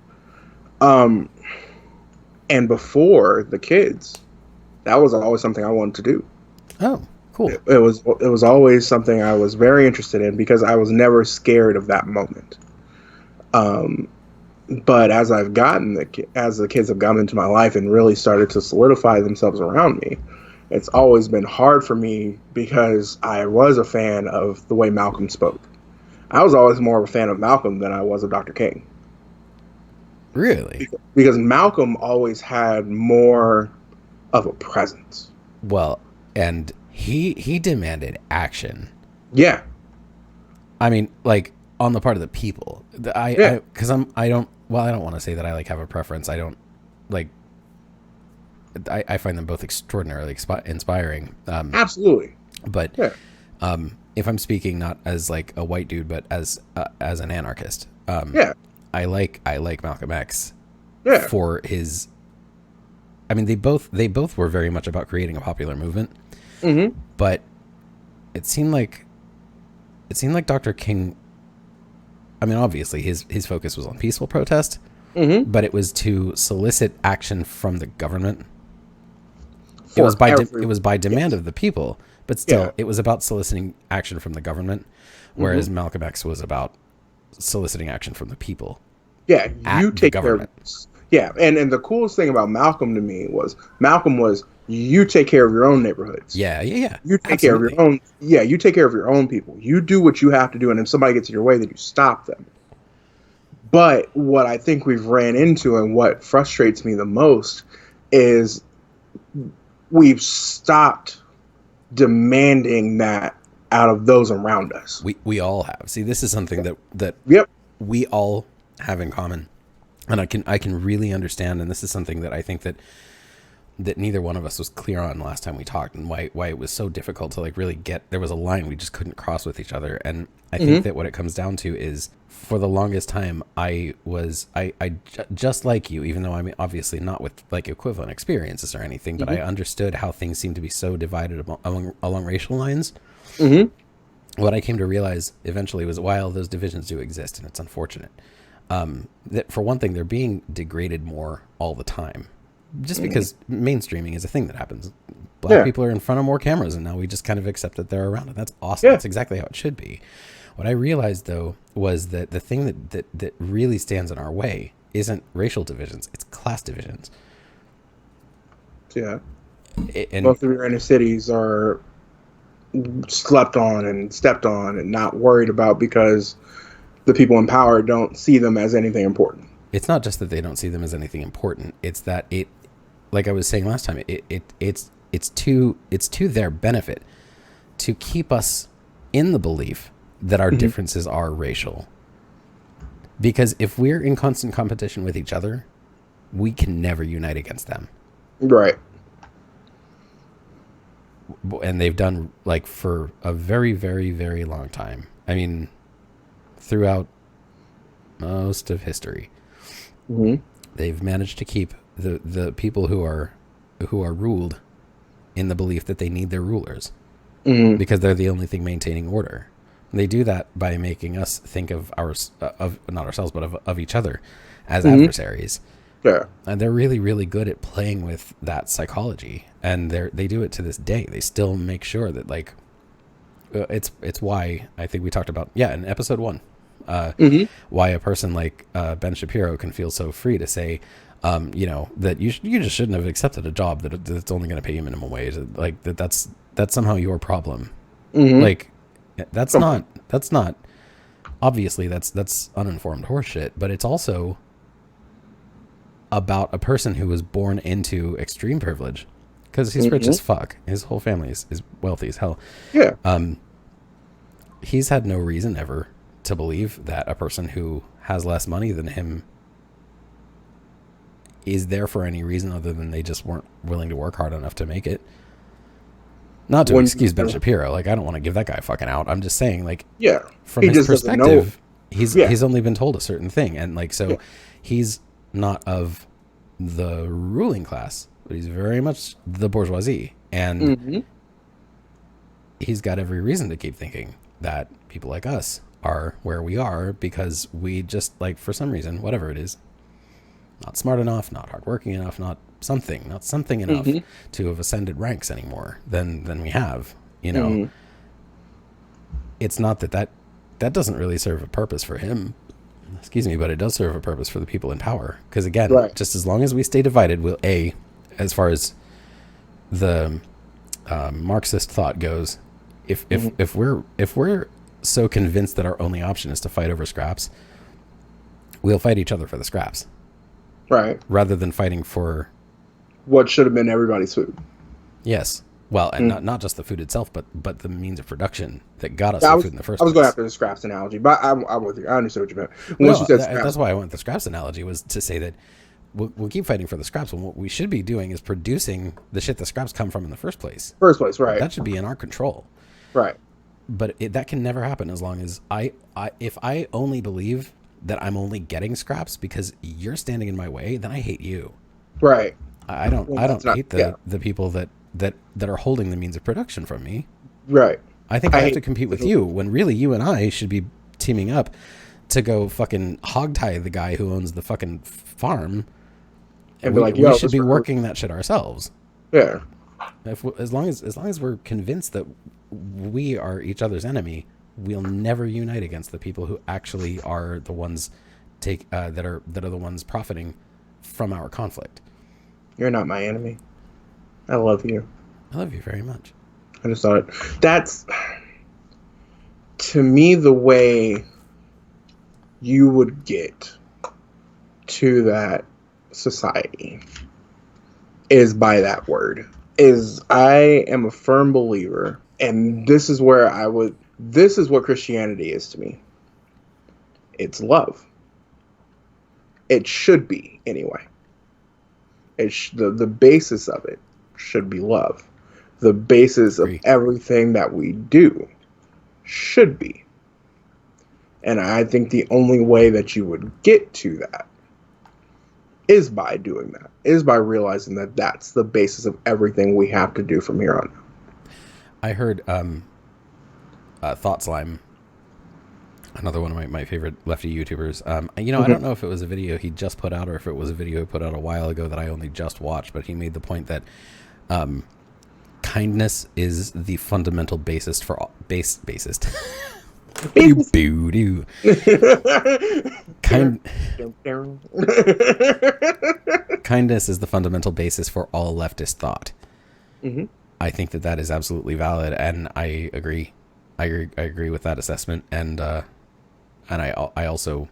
And before the kids, that was always something I wanted to do. Oh, cool. It was always something I was very interested in because I was never scared of that moment. But as the kids have gotten into my life and really started to solidify themselves around me, it's always been hard for me because I was a fan of the way Malcolm spoke. I was always more of a fan of Malcolm than I was of Dr. King. Really? Because Malcolm always had more of a presence. Well, and he demanded action. Yeah. I mean, like on the part of the people. I don't want to say that I like have a preference. I don't like. I find them both extraordinarily inspiring. Absolutely. But if I'm speaking not as like a white dude, but as an anarchist, I like Malcolm X for his. I mean, they both were very much about creating a popular movement, but it seemed like Dr. King. I mean, obviously his focus was on peaceful protest, but it was to solicit action from the government. It was by demand of the people, but still, it was about soliciting action from the government, whereas Malcolm X was about soliciting action from the people. Yeah, you take care of Yeah, and the coolest thing about Malcolm to me was you take care of your own neighborhoods. Yeah. You take care of your Absolutely. own. Yeah, you take care of your own people. You do what you have to do, and if somebody gets in your way, then you stop them. But what I think we've ran into, and what frustrates me the most, is we've stopped demanding that out of those around us. We all have. See, this is something that Yep. we all have in common, and I can really understand. And this is something that I think that neither one of us was clear on last time we talked, and why it was so difficult to like really get. There was a line we just couldn't cross with each other, and I think that what it comes down to is, for the longest time, I just like you, even though I'm obviously not with like equivalent experiences or anything, but I understood how things seem to be so divided along racial lines. What I came to realize eventually was, while those divisions do exist, and it's unfortunate, that for one thing, they're being degraded more all the time, just because mainstreaming is a thing that happens. Black people are in front of more cameras, and now we just kind of accept that they're around, and that's awesome. That's exactly how it should be. What I realized, though, was that the thing that really stands in our way isn't racial divisions, it's class divisions. Yeah. And most of your inner cities are slept on and stepped on and not worried about, because the people in power don't see them as anything important. It's not just that they don't see them as anything important. It's that it, like I was saying last time, it's to their benefit to keep us in the belief that our differences are racial. Because if we're in constant competition with each other, we can never unite against them. Right. And they've done, like, for a very, very, very long time. I mean, throughout most of history, they've managed to keep the people who are ruled in the belief that they need their rulers, because they're the only thing maintaining order. They do that by making us think of not ourselves, but of each other as adversaries. Yeah. And they're really, really good at playing with that psychology, and they do it to this day. They still make sure that, like, it's why I think we talked about in episode 1, why a person like Ben Shapiro can feel so free to say, that you just shouldn't have accepted a job that's only going to pay you minimum wage. Like that's somehow your problem. Like that's not obviously that's uninformed horseshit, but it's also about a person who was born into extreme privilege, because he's rich as fuck. His whole family is wealthy as hell. Yeah. He's had no reason ever to believe that a person who has less money than him is there for any reason other than they just weren't willing to work hard enough to make it. Not to excuse Ben Shapiro. Like, I don't want to give that guy fucking out. I'm just saying, like, from his perspective, he's only been told a certain thing. And, like, so he's not of the ruling class, but he's very much the bourgeoisie. And he's got every reason to keep thinking that people like us are where we are because we just, like, for some reason, whatever it is, not smart enough, not hardworking enough, not something enough to have ascended ranks anymore than we have, you know. It's not that doesn't really serve a purpose for him, excuse me, but it does serve a purpose for the people in power. Because again, just as long as we stay divided, we'll, as far as the Marxist thought goes, if we're so convinced that our only option is to fight over scraps, we'll fight each other for the scraps. Right. Rather than fighting for what should have been everybody's food. Yes. Well, and not just the food itself, but the means of production that got us the food in the first place. I was going after the scraps analogy, but I'm with you. I understand what you meant. Once you said that's why I went with the scraps analogy, was to say that we'll keep fighting for the scraps, when what we should be doing is producing the shit the scraps come from in the first place. Right. That should be in our control. Right. But that can never happen as long as if I only believe that I'm only getting scraps because you're standing in my way, then I hate you. Right. I don't hate the people that are holding the means of production from me. Right. I think I have to compete with you, when really you and I should be teaming up to go fucking hogtie the guy who owns the fucking farm. And we should be working that shit ourselves. Yeah. As long as we're convinced that we are each other's enemy, we'll never unite against the people who actually are the ones that are the ones profiting from our conflict. You're not my enemy. I love you. I love you very much. I just thought that's, to me, the way you would get to that society is by that word. I am a firm believer, and this is what Christianity is to me. It's love. It should be, anyway. The basis of it should be love. The basis of everything that we do should be. And I think the only way that you would get to that is by doing that, is by realizing that that's the basis of everything we have to do from here on. I heard Thought Slime, another one of my favorite lefty YouTubers. I don't know if it was a video he just put out or if it was a video he put out a while ago that I only just watched, but he made the point that kindness is the fundamental basis for all, bassist. Kindness is the fundamental basis for all leftist thought. Mm-hmm. I think that is absolutely valid, and I agree. I agree with that assessment, and I also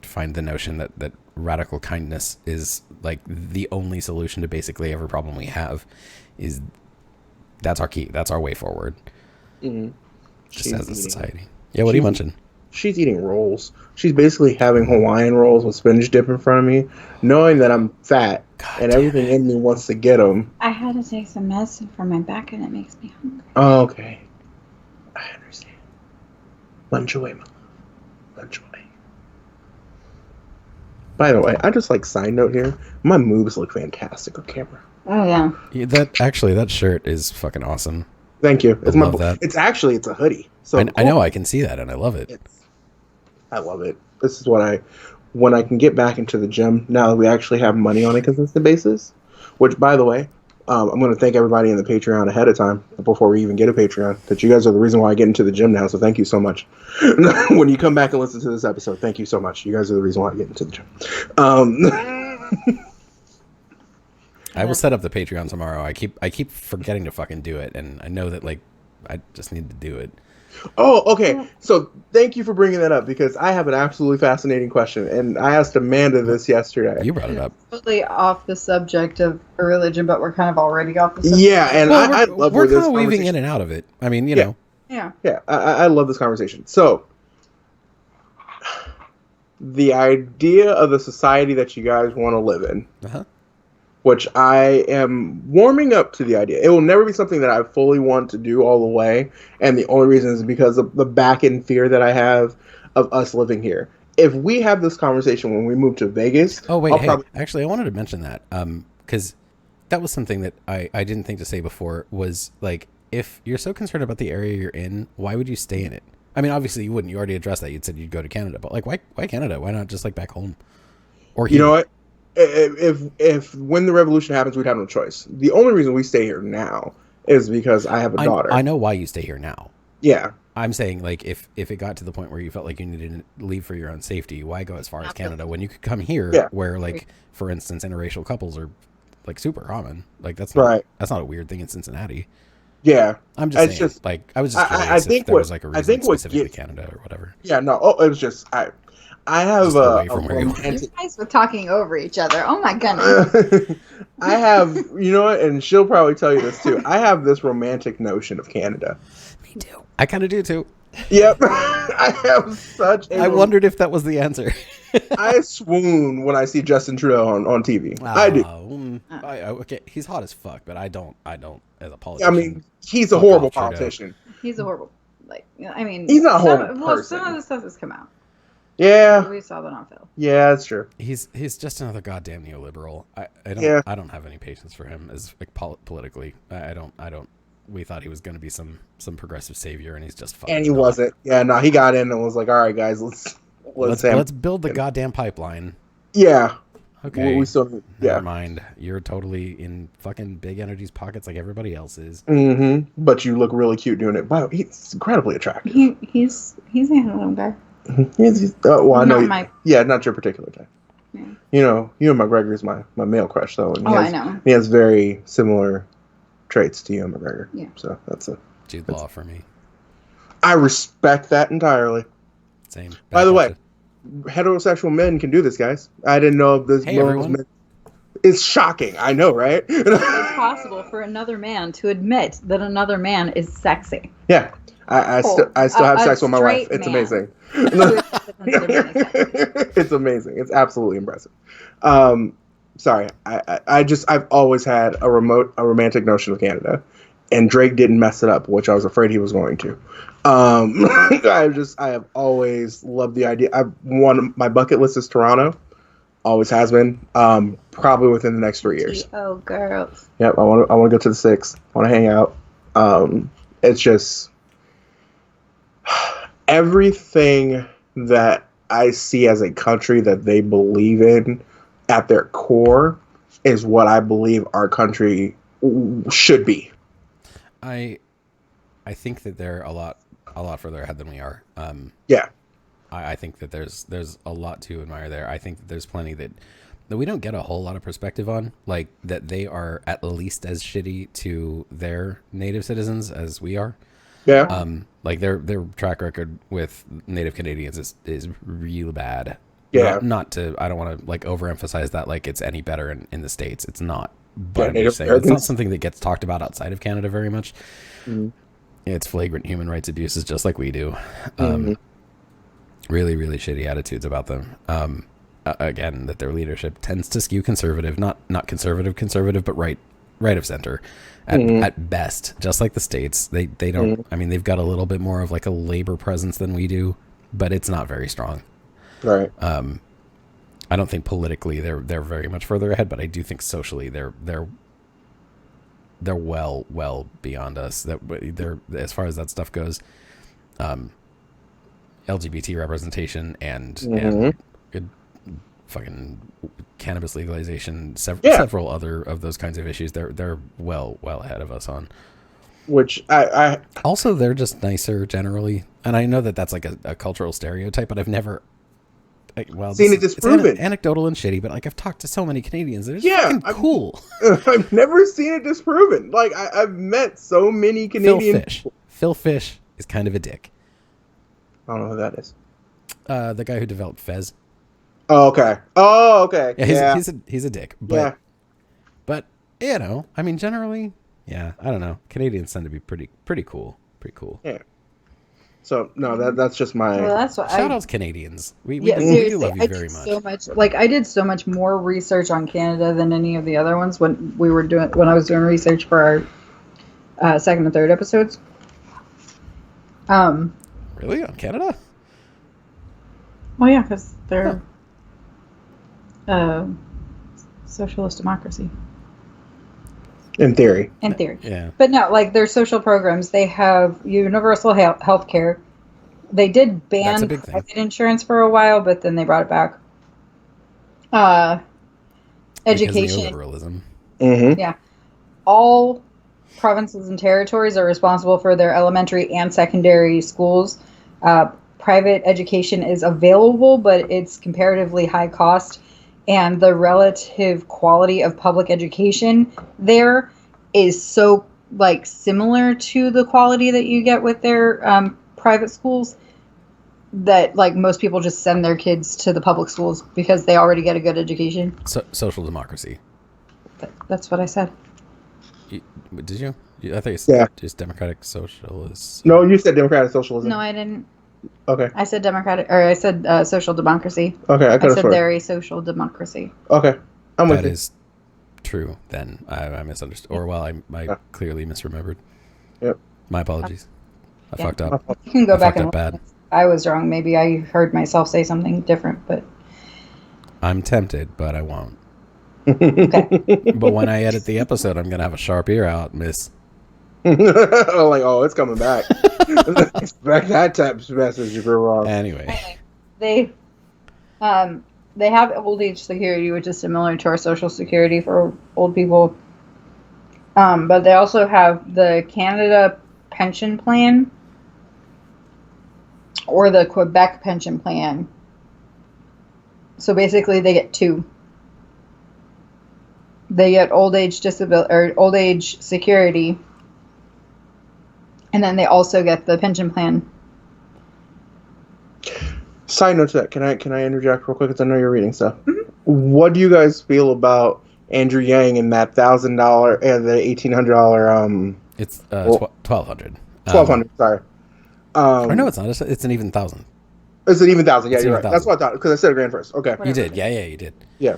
find the notion that radical kindness is like the only solution to basically every problem we have. That's our key. That's our way forward. Mm-hmm. Just as a society. Yeah, what do you mention? She's eating rolls. She's basically having Hawaiian rolls with spinach dip in front of me, knowing that I'm fat and everything in me wants to get them. I had to take some medicine for my back and it makes me hungry. Oh, okay. I understand. Lunch away, my love. Lunch away. By the way, I just side note here, my moves look fantastic on camera. Oh, yeah. That shirt is fucking awesome. Thank you. It's that. It's a hoodie. So cool. I know, I can see that, and I love it. I love it. This is when I can get back into the gym now that we actually have money on a consistent basis. Which, by the way, I'm going to thank everybody in the Patreon ahead of time before we even get a Patreon. That you guys are the reason why I get into the gym now. So thank you so much. When you come back and listen to this episode, thank you so much. You guys are the reason why I get into the gym. I will set up the Patreon tomorrow. I keep forgetting to fucking do it, and I know that I just need to do it. Oh, okay. So thank you for bringing that up, because I have an absolutely fascinating question, and I asked Amanda this yesterday. You brought it up. Totally off the subject of religion, but we're kind of already off the subject. Yeah, and I love we're where this kind of weaving in and out of it. I mean, you know. Yeah. Yeah, I love this conversation. So, the idea of the society that you guys want to live in. Uh-huh. Which I am warming up to the idea. It will never be something that I fully want to do all the way, and the only reason is because of the back-end fear that I have of us living here. If we have this conversation when we move to Vegas... Oh, wait, actually, I wanted to mention that, because that was something that I didn't think to say before, was, if you're so concerned about the area you're in, why would you stay in it? I mean, obviously, you wouldn't. You already addressed that. You'd said you'd go to Canada, but, why Canada? Why not just, back home? Or here? You know what? If when the revolution happens, we'd have no choice. The only reason we stay here now is because I have a daughter. I know why you stay here now. Yeah. I'm saying, if it got to the point where you felt like you needed to leave for your own safety, why go as far as Canada when you could come here where, for instance, interracial couples are, super common. That's not a weird thing in Cincinnati. Yeah. I'm just saying, I was just curious if there was, a reason specific to Canada or whatever. Yeah, no. Oh, it was just... I have a romantic... You guys were talking over each other. Oh my goodness. I have, you know what, and she'll probably tell you this too. I have this romantic notion of Canada. Me too. I kind of do too. Yep. I have such a... I wondered if that was the answer. I swoon when I see Justin Trudeau on TV. I do. Okay, he's hot as fuck, but I don't as a politician. I mean, he's a horrible politician. He's a horrible, he's not a horrible person. Some of the stuff has come out. Yeah, we saw that on film. Yeah, that's true. He's just another goddamn neoliberal. I don't have any patience for him as politically. I don't. We thought he was going to be some progressive savior, and he's just fucking. And he wasn't. Yeah, no, he got in and was like, "All right, guys, let's build the goddamn pipeline." Yeah. Okay. We still. Yeah. Never mind. You're totally in fucking Big Energy's pockets like everybody else is. Mm-hmm. But you look really cute doing it. Wow, he's incredibly attractive. He's a handsome guy. I know. Not your particular type. Yeah. Ewan McGregor is my male crush, though, and I know. he has very similar traits to Ewan McGregor. Yeah. So that's a. Jude Law for me. I respect that entirely. Same. By the Back way, up heterosexual men can do this, guys. I didn't know if this. Hey, everyone. It's shocking. I know, right? It's possible for another man to admit that another man is sexy. Yeah, I still have sex with my wife. It's amazing. It's amazing. It's absolutely impressive. Sorry, I've always had a romantic notion of Canada, and Drake didn't mess it up, which I was afraid he was going to. I have always loved the idea. My bucket list is Toronto. Always has been. Probably within the next 3 years. Oh, girls. Yep, I want to go to the 6. I want to hang out. It's just everything that I see as a country that they believe in at their core is what I believe our country should be. I think that they're a lot further ahead than we are. Yeah. I think that there's a lot to admire there. I think that there's plenty that we don't get a whole lot of perspective on, like that they are at least as shitty to their native citizens as we are. Yeah. Like their track record with Native Canadians is real bad. Yeah. Not to, I don't want to like overemphasize that like it's any better in the States. It's not. But I'm Native just saying it's not Americans. something that gets talked about outside of Canada very much. Mhm. It's flagrant human rights abuses just like we do. Mhm. Really, really shitty attitudes about them. Again, that their leadership tends to skew conservative, not conservative, but right of center at best. Just like the States, they don't. I mean, they've got a little bit more of like a labor presence than we do, but it's not very strong. Right. I don't think politically they're very much further ahead, but I do think socially they're well beyond us. That they're, as far as that stuff goes. LGBT representation and good fucking cannabis legalization, several other of those kinds of issues. They're well ahead of us on. Which I also, they're just nicer generally, and I know that that's like a cultural stereotype, but I've never seen it disproven. It's anecdotal and shitty, but like I've talked to so many Canadians, they're just fucking cool. I've never seen it disproven. Like I've met so many Canadian. Phil Fish is kind of a dick. I don't know who that is. The guy who developed Fez. Oh, okay. Yeah, he's a dick. But, yeah. But you know, I mean, generally, yeah. I don't know. Canadians tend to be pretty cool. Pretty cool. Yeah. So no, that's just my. Well, that's what Shout out Canadians. We do love you very much. So much. Like I did so much more research on Canada than any of the other ones when I was doing research for our second and third episodes. Really? On Canada? Well, yeah, because they're socialist democracy. In theory. In theory. Yeah. But no, like their social programs, they have universal health care. They did ban private insurance for a while, but then they brought it back. Education. Neoliberalism. Mm-hmm. Yeah. All provinces and territories are responsible for their elementary and secondary schools. Private education is available, but it's comparatively high cost, and the relative quality of public education there is so like similar to the quality that you get with their private schools that like most people just send their kids to the public schools because they already get a good education. Social democracy. That's what I said. Did you? I think it's just democratic socialism. No, you said democratic socialism. No, I didn't. Okay. I said democratic, or I said social democracy. Okay, I said they're a social democracy. Okay, I'm with you. That is true. Then I misunderstood, or well, I clearly misremembered. Yep. My apologies. I fucked up. You can go back and look. Bad. I was wrong. Maybe I heard myself say something different, but I'm tempted, but I won't. okay. But when I edit the episode, I'm gonna have a sharp ear out, miss. It's coming back. Expect that type of message if you're wrong. Anyway, they have old age security, which is similar to our social security for old people. But they also have the Canada Pension Plan or the Quebec Pension Plan. So basically, they get two. They get old age disability or old age security, and then they also get the pension plan. Side note to that, can I interject real quick? Because I know you're reading stuff. Mm-hmm. What do you guys feel about Andrew Yang and that $1,000 and the $1,800? It's $1,200. 1,200. Sorry. Or no, it's not. It's an even $1,000. It's an even $1,000. Yeah, It's you're even right. That's what I thought because I said a grand first. Okay. You did. Yeah, you did. Yeah.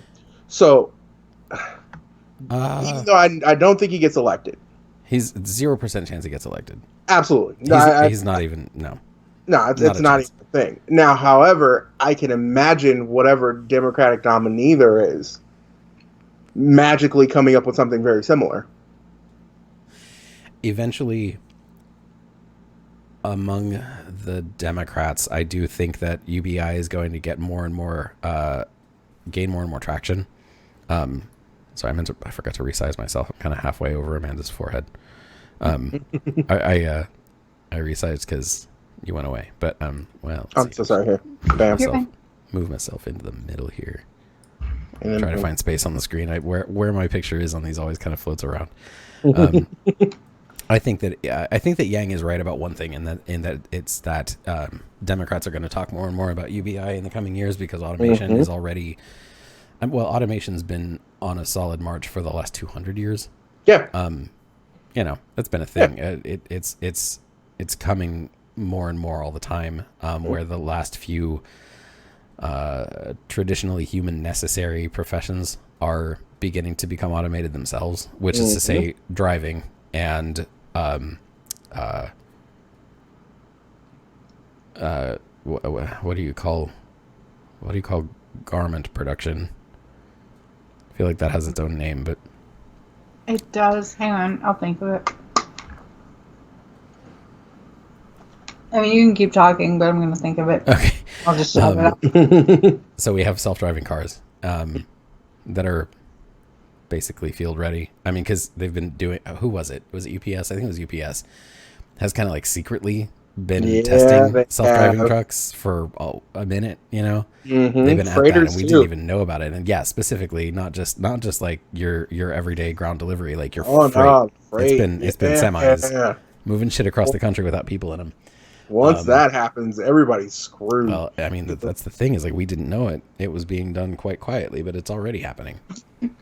So, even though I don't think he gets elected, he's 0% chance he gets elected. Absolutely. He's not even. No. No, it's not even a thing. Now, however, I can imagine whatever Democratic nominee there is magically coming up with something very similar. Eventually, among the Democrats, I do think that UBI is going to get more and more, gain more and more traction. So I forgot to resize myself. I'm kind of halfway over Amanda's forehead. I resized because you went away, but well. I'm so sorry. Here, bam. Move myself into the middle here. And try to find space on the screen. Where my picture is on these always kind of floats around. I think that Yang is right about one thing, in that it's that Democrats are going to talk more and more about UBI in the coming years because automation is already. Automation's been on a solid march for the last 200 years. Yeah. That's been a thing. Yeah. It's coming more and more all the time. Where the last few traditionally human necessary professions are beginning to become automated themselves, which is to say driving and what do you call garment production? I feel like that has its own name, but it does. Hang on, I'll think of it. I mean, you can keep talking, but I'm going to think of it. Okay. I'll just shout it out. So we have self-driving cars that are basically field ready. I mean, because they've been doing. Who was it? Was it UPS? I think it was UPS. Has kind of like secretly been testing self-driving trucks for a minute. They've been at that, and we didn't even know about it. And yeah, specifically, not just like your everyday ground delivery, like your freight. No, freight. It's been semis moving shit across the country without people in them. Once that happens, everybody's screwed. Well, I mean, that's the thing is like we didn't know it. It was being done quite quietly, but it's already happening.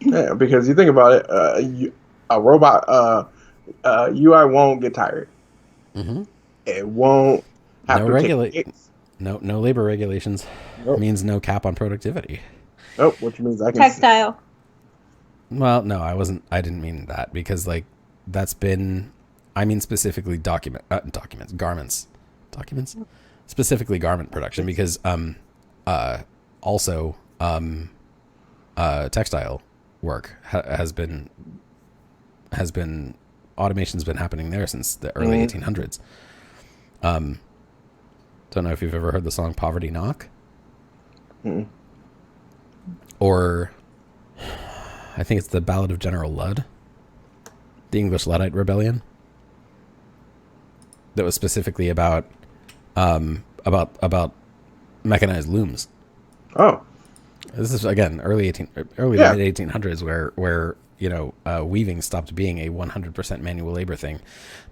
Yeah, because you think about it, a robot UI won't get tired. Mm-hmm. It won't have to regulate. No labor regulations. Nope. Means no cap on productivity. Nope, which means I can textile. Well, no, I didn't mean that because like that's been. I mean specifically garments. Documents, specifically garment production, because also textile work has been automation's been happening there since the early 1800s. Don't know if you've ever heard the song "Poverty Knock," or I think it's the Ballad of General Ludd, the English Luddite Rebellion. That was specifically about mechanized looms. Oh, this is again early to mid 1800s, where weaving stopped being a 100% manual labor thing.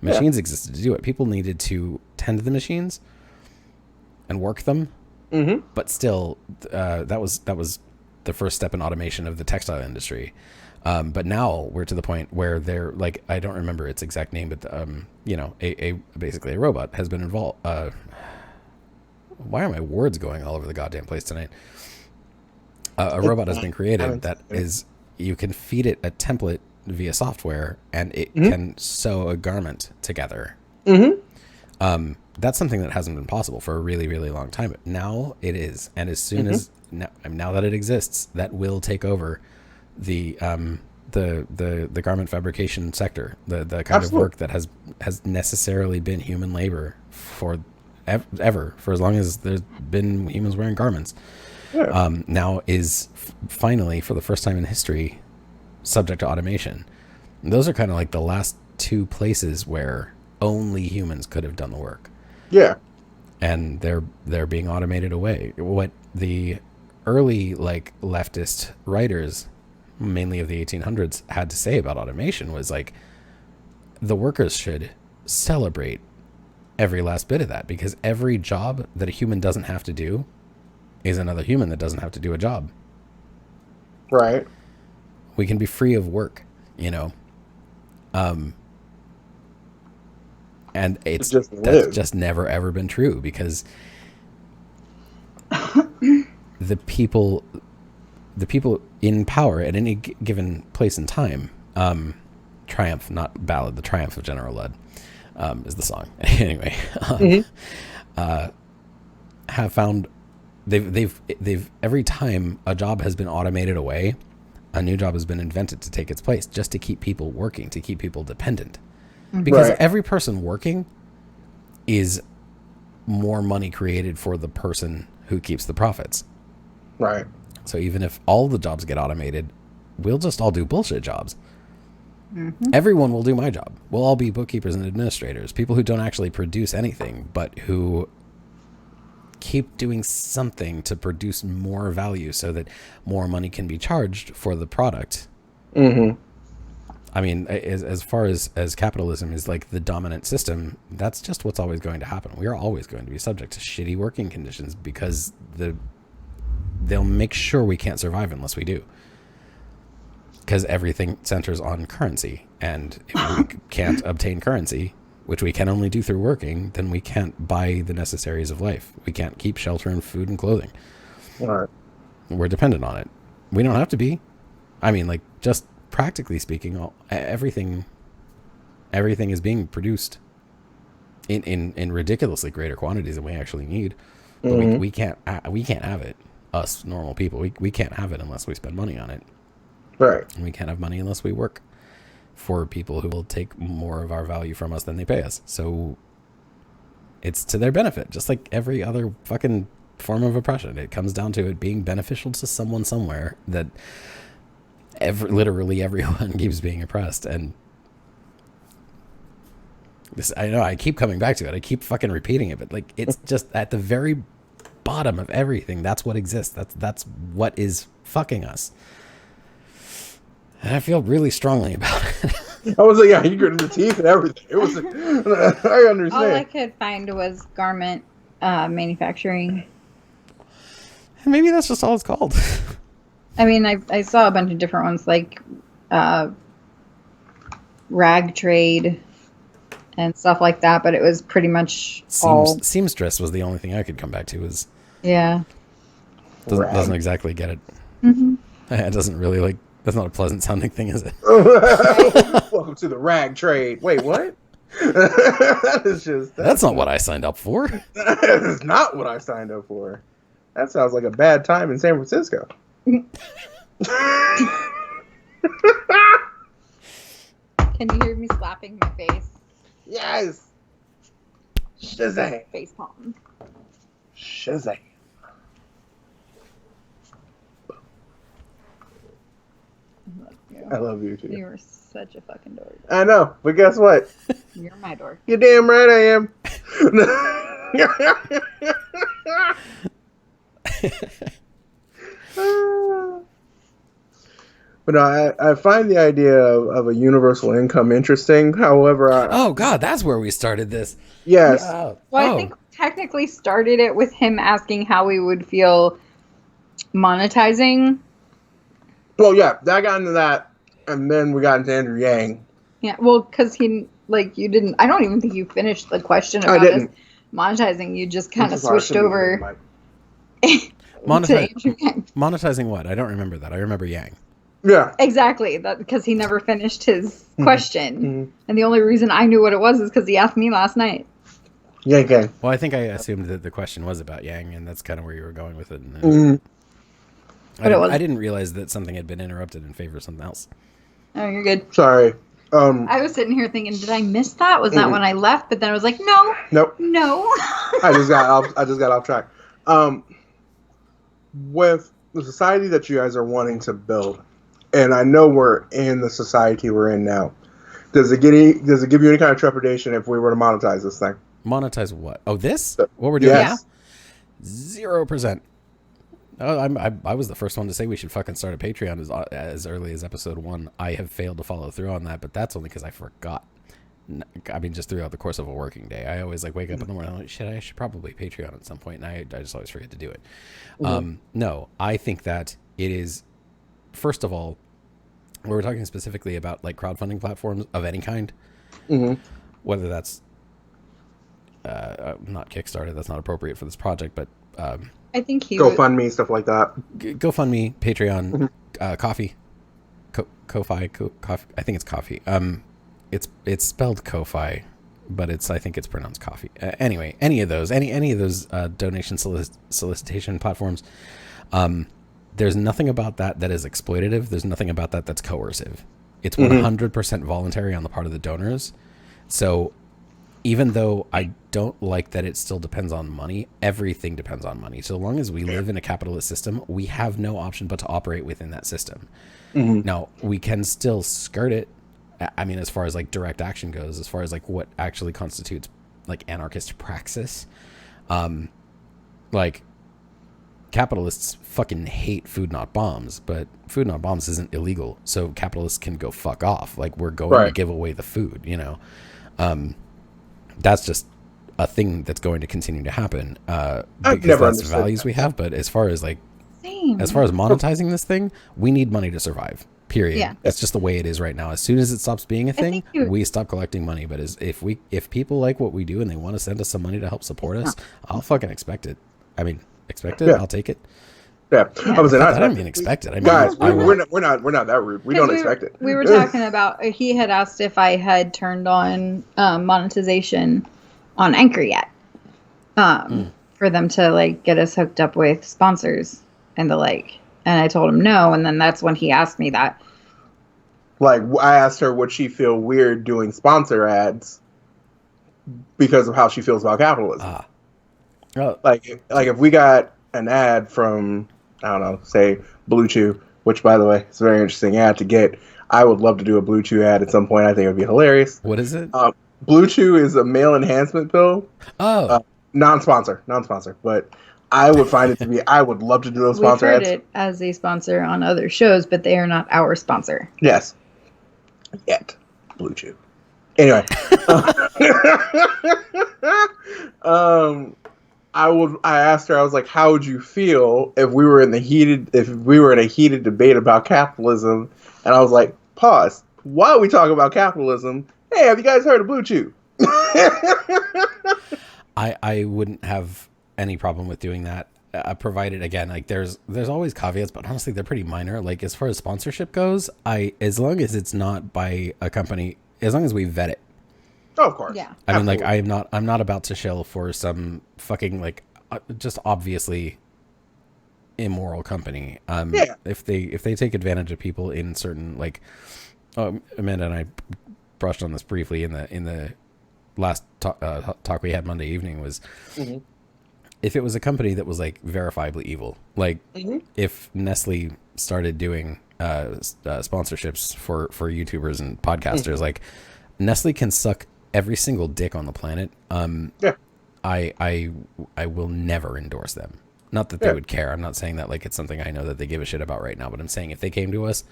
Machines existed to do it. People needed to tend to the machines and work them, but still, that was the first step in automation of the textile industry. But now we're to the point where they're like, I don't remember its exact name, but basically a robot has been involved. Why are my words going all over the goddamn place tonight? A robot has been created that is, you can feed it a template via software and it can sew a garment together. That's something that hasn't been possible for a really, really long time. But now it is. And as soon as now that it exists, that will take over the garment fabrication sector, the kind of work that has necessarily been human labor for ever, for as long as there's been humans wearing garments. Now is finally, for the first time in history, subject to automation. And those are kind of like the last two places where only humans could have done the work. Yeah. And they're being automated away. What the early like leftist writers, mainly of the 1800s, had to say about automation was like the workers should celebrate every last bit of that, because every job that a human doesn't have to do is another human that doesn't have to do a job. Right. We can be free of work, you know. And that's just never ever been true, because the people in power at any given place in time, triumph, not ballad, the triumph of General Lud, is the song. Anyway, have found they've every time a job has been automated away, a new job has been invented to take its place, just to keep people working, to keep people dependent. Because every person working is more money created for the person who keeps the profits. Right. So even if all the jobs get automated, we'll just all do bullshit jobs. Everyone will do my job. We'll all be bookkeepers and administrators, people who don't actually produce anything, but who keep doing something to produce more value so that more money can be charged for the product. I mean, as far as capitalism is like the dominant system, that's just what's always going to happen. We are always going to be subject to shitty working conditions, because they'll make sure we can't survive unless we do. Because everything centers on currency, and if we can't obtain currency, which we can only do through working, then we can't buy the necessaries of life. We can't keep shelter and food and clothing. Right. We're dependent on it. We don't have to be. I mean, like, just practically speaking, everything is being produced in ridiculously greater quantities than we actually need. But we can't have it. Us normal people, we can't have it unless we spend money on it. Right. And we can't have money unless we work for people who will take more of our value from us than they pay us. So it's to their benefit, just like every other fucking form of oppression. It comes down to it being beneficial to someone somewhere, that literally everyone keeps being oppressed. And this, I know I keep coming back to it. I keep fucking repeating it, but like, it's just at the very bottom of everything. That's what exists. That's what is fucking us. And I feel really strongly about it. I was like, yeah, you gritted the teeth and everything. It was, I understand. All I could find was garment manufacturing. Maybe that's just all it's called. I mean, I saw a bunch of different ones, like rag trade and stuff like that, but it was pretty much all... Seamstress was the only thing I could come back to. Was Yeah. Doesn't exactly get it. It doesn't really, like, that's not a pleasant sounding thing, is it? Welcome to the rag trade. Wait, what? That's not what I signed up for. That is not what I signed up for. That sounds like a bad time in San Francisco. Can you hear me slapping my face? Yes. Shazam. Face palm. Shazam. I love you too. You were such a fucking dork. I know, but guess what? You're my dork. You're damn right I am. But no, I find the idea of a universal income interesting. However, oh god, that's where we started this. Yes. Well, I think technically started it with him asking how we would feel monetizing. Well, yeah, that got into that, and then we got into Andrew Yang. Yeah, well, because you didn't. I don't even think you finished the question about us monetizing. You just kind of switched over. Monetizing what? I don't remember that. I remember Yang. Yeah. Exactly. That because he never finished his question. And the only reason I knew what it was is because he asked me last night. Yang Gang. Well, I think I assumed that the question was about Yang, and that's kind of where you were going with it. I didn't realize that something had been interrupted in favor of something else. Oh, you're good. Sorry. I was sitting here thinking, did I miss that? Was that when I left? But then I was like, no. Nope. No. I just got off track. With the society that you guys are wanting to build, and I know we're in the society we're in now, does it give you any kind of trepidation if we were to monetize this thing? Monetize what? Oh, this? What we're doing now? 0%. I was the first one to say we should fucking start a Patreon as early as episode 1. I have failed to follow through on that, but that's only because I forgot. I mean, just throughout the course of a working day, I always like wake up in the morning. I'm like, shit, I should probably Patreon at some point, and I just always forget to do it. No, I think that it is. First of all, we're talking specifically about like crowdfunding platforms of any kind, whether that's not Kickstarter. That's not appropriate for this project, but I think he GoFundMe, stuff like that. GoFundMe, Patreon, Coffee, Ko-Fi, Coffee. I think it's Coffee. It's spelled Ko-Fi, but I think it's pronounced Coffee. Anyway, any of those donation solicitation platforms. There's nothing about that is exploitative. There's nothing about that that's coercive. It's 100% voluntary on the part of the donors. So even though I don't like that it still depends on money, everything depends on money. So long as we live in a capitalist system, we have no option but to operate within that system. Now, we can still skirt it. I mean, as far as like direct action goes, as far as like what actually constitutes like anarchist praxis, like capitalists fucking hate food not bombs, but food not bombs isn't illegal, so capitalists can go fuck off. Like, we're going to give away the food, you know. That's just a thing that's going to continue to happen because that's the values we have. But as far as like as far as monetizing this thing, we need money to survive, period. Yeah. That's just the way it is right now. As soon as it stops being a thing, we stop collecting money. But if people like what we do and they want to send us some money to help support us, I'll fucking expect it. I mean, expect it. I'll take it. Yeah, I was I don't mean expect it. I mean, guys, we're not that rude. We don't expect it. We were talking about. He had asked if I had turned on monetization on Anchor yet, for them to like get us hooked up with sponsors and the like. And I told him no, and then that's when he asked me that. Like, I asked her would she feel weird doing sponsor ads because of how she feels about capitalism. Like if we got an ad from, I don't know, say Blue Chew, which, by the way, is a very interesting ad to get. I would love to do a Blue Chew ad at some point. I think it would be hilarious. What is it? Blue Chew is a male enhancement pill. Oh. Non-sponsor, but I would find it to be, I would love to do those sponsor ads. We've heard it as a sponsor on other shows, but they are not our sponsor. Yes. Yet. Blue Chew. Anyway. I asked her, I was like, how would you feel if we were in a heated debate about capitalism? And I was like, pause. While we talk about capitalism, hey, have you guys heard of Blue Chew? I wouldn't have any problem with doing that, provided, again, like there's always caveats, but honestly they're pretty minor. Like, as far as sponsorship goes, as long as it's not by a company, as long as we vet it. Oh, of course. Yeah. I mean, like, I'm not about to shill for some fucking like just obviously immoral company. If they take advantage of people in certain, like, Amanda and I brushed on this briefly in the last talk we had Monday evening, was if it was a company that was like verifiably evil, like if Nestle started doing sponsorships for YouTubers and podcasters, like Nestle can suck every single dick on the planet. I will never endorse them. Not that they would care. I'm not saying that like it's something I know that they give a shit about right now, but I'm saying if they came to us,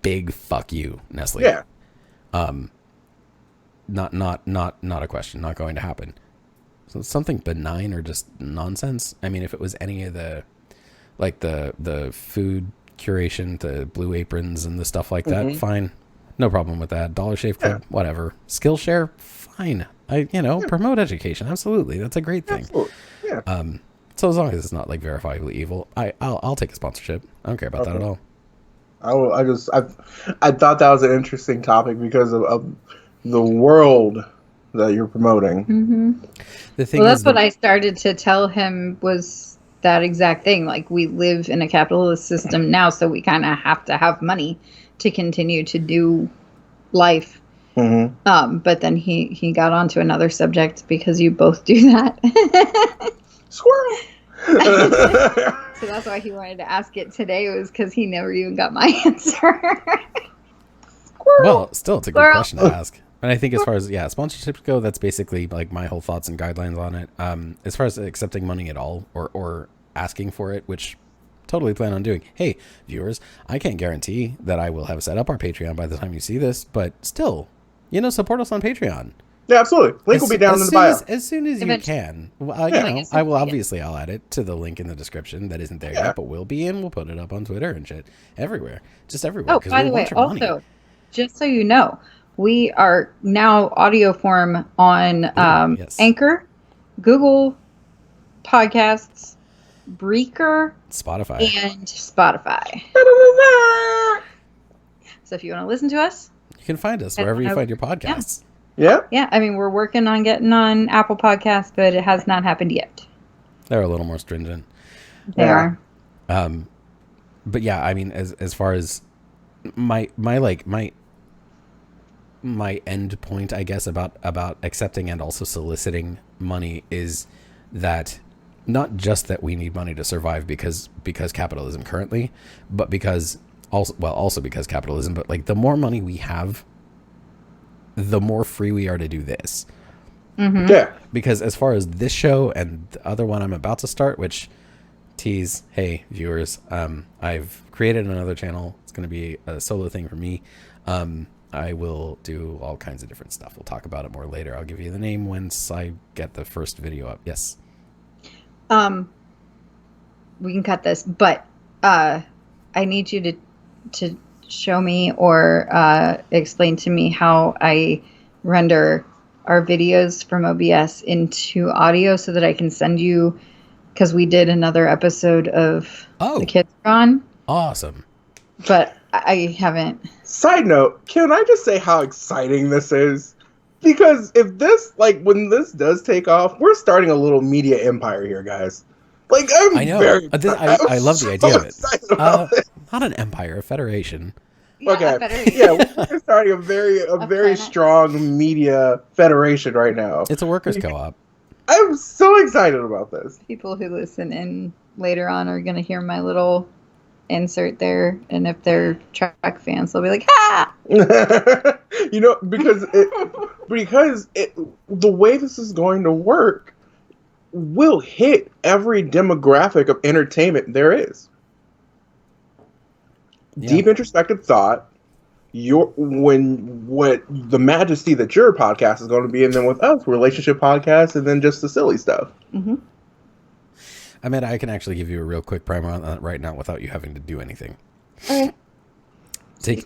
big fuck you, Nestle. Yeah. Not a question. Not going to happen. So something benign or just nonsense. I mean, if it was any of the like the food curation, the Blue Aprons and the stuff like that, fine. No problem with that. Dollar Shave Club, whatever. Skillshare, fine. Promote education. Absolutely. That's a great thing. Yeah. So as long as it's not like verifiably evil, I'll take a sponsorship. I don't care about that at all. I thought that was an interesting topic because of the world that you're promoting. The thing that's what I started to tell him, was that exact thing. Like, we live in a capitalist system now, so we kind of have to have money to continue to do life. But then he got onto another subject, because you both do that. Squirrel. So that's why he wanted to ask it today, was because he never even got my answer. Well, still, it's a good question to ask. And I think as far as sponsorships go, that's basically like my whole thoughts and guidelines on it. As far as accepting money at all, or asking for it, which totally plan on doing. Hey, viewers, I can't guarantee that I will have set up our Patreon by the time you see this, but still, support us on Patreon. Yeah, absolutely. Link will be down in the bio. As soon as you can. Well, I'll add it to the link in the description that isn't there yet, but will be, and we'll put it up on Twitter and shit everywhere. Just everywhere. Oh, by the way, also, just so you know, we are now audio form on Anchor, Google Podcasts, Breaker, Spotify. And Spotify. So if you want to listen to us, you can find us wherever you find your podcasts. Yeah. I mean, we're working on getting on Apple Podcasts, but it has not happened yet. They're a little more stringent. They are. But yeah, I mean, as far as my end point, I guess, about accepting and also soliciting money is that not just that we need money to survive because capitalism currently, but because also because capitalism, but like the more money we have, the more free we are to do this. Mm-hmm. Yeah. Because as far as this show and the other one I'm about to start, which tease, hey viewers, I've created another channel. It's going to be a solo thing for me. I will do all kinds of different stuff. We'll talk about it more later. I'll give you the name once I get the first video up. Yes. We can cut this, but I need you to show me or explain to me how I render our videos from OBS into audio so that I can send you, because we did another episode of The Kids Are Gone. Awesome. But I haven't. Side note, can I just say how exciting this is? Because if this, when this does take off, we're starting a little media empire here, guys. I know. I love the idea of it. It. Not an empire, a federation. Okay. Yeah, we're starting a very strong media federation right now. It's a workers' co-op. I'm so excited about this. People who listen in later on are going to hear my little insert there, and if they're Trek fans, they'll be like, "Ha!" Because the way this is going to work will hit every demographic of entertainment there is. Yeah. Deep introspective thought, what the majesty that your podcast is going to be, and then with us, relationship podcasts, and then just the silly stuff. Mm-hmm. I mean, I can actually give you a real quick primer on that right now without you having to do anything. Okay.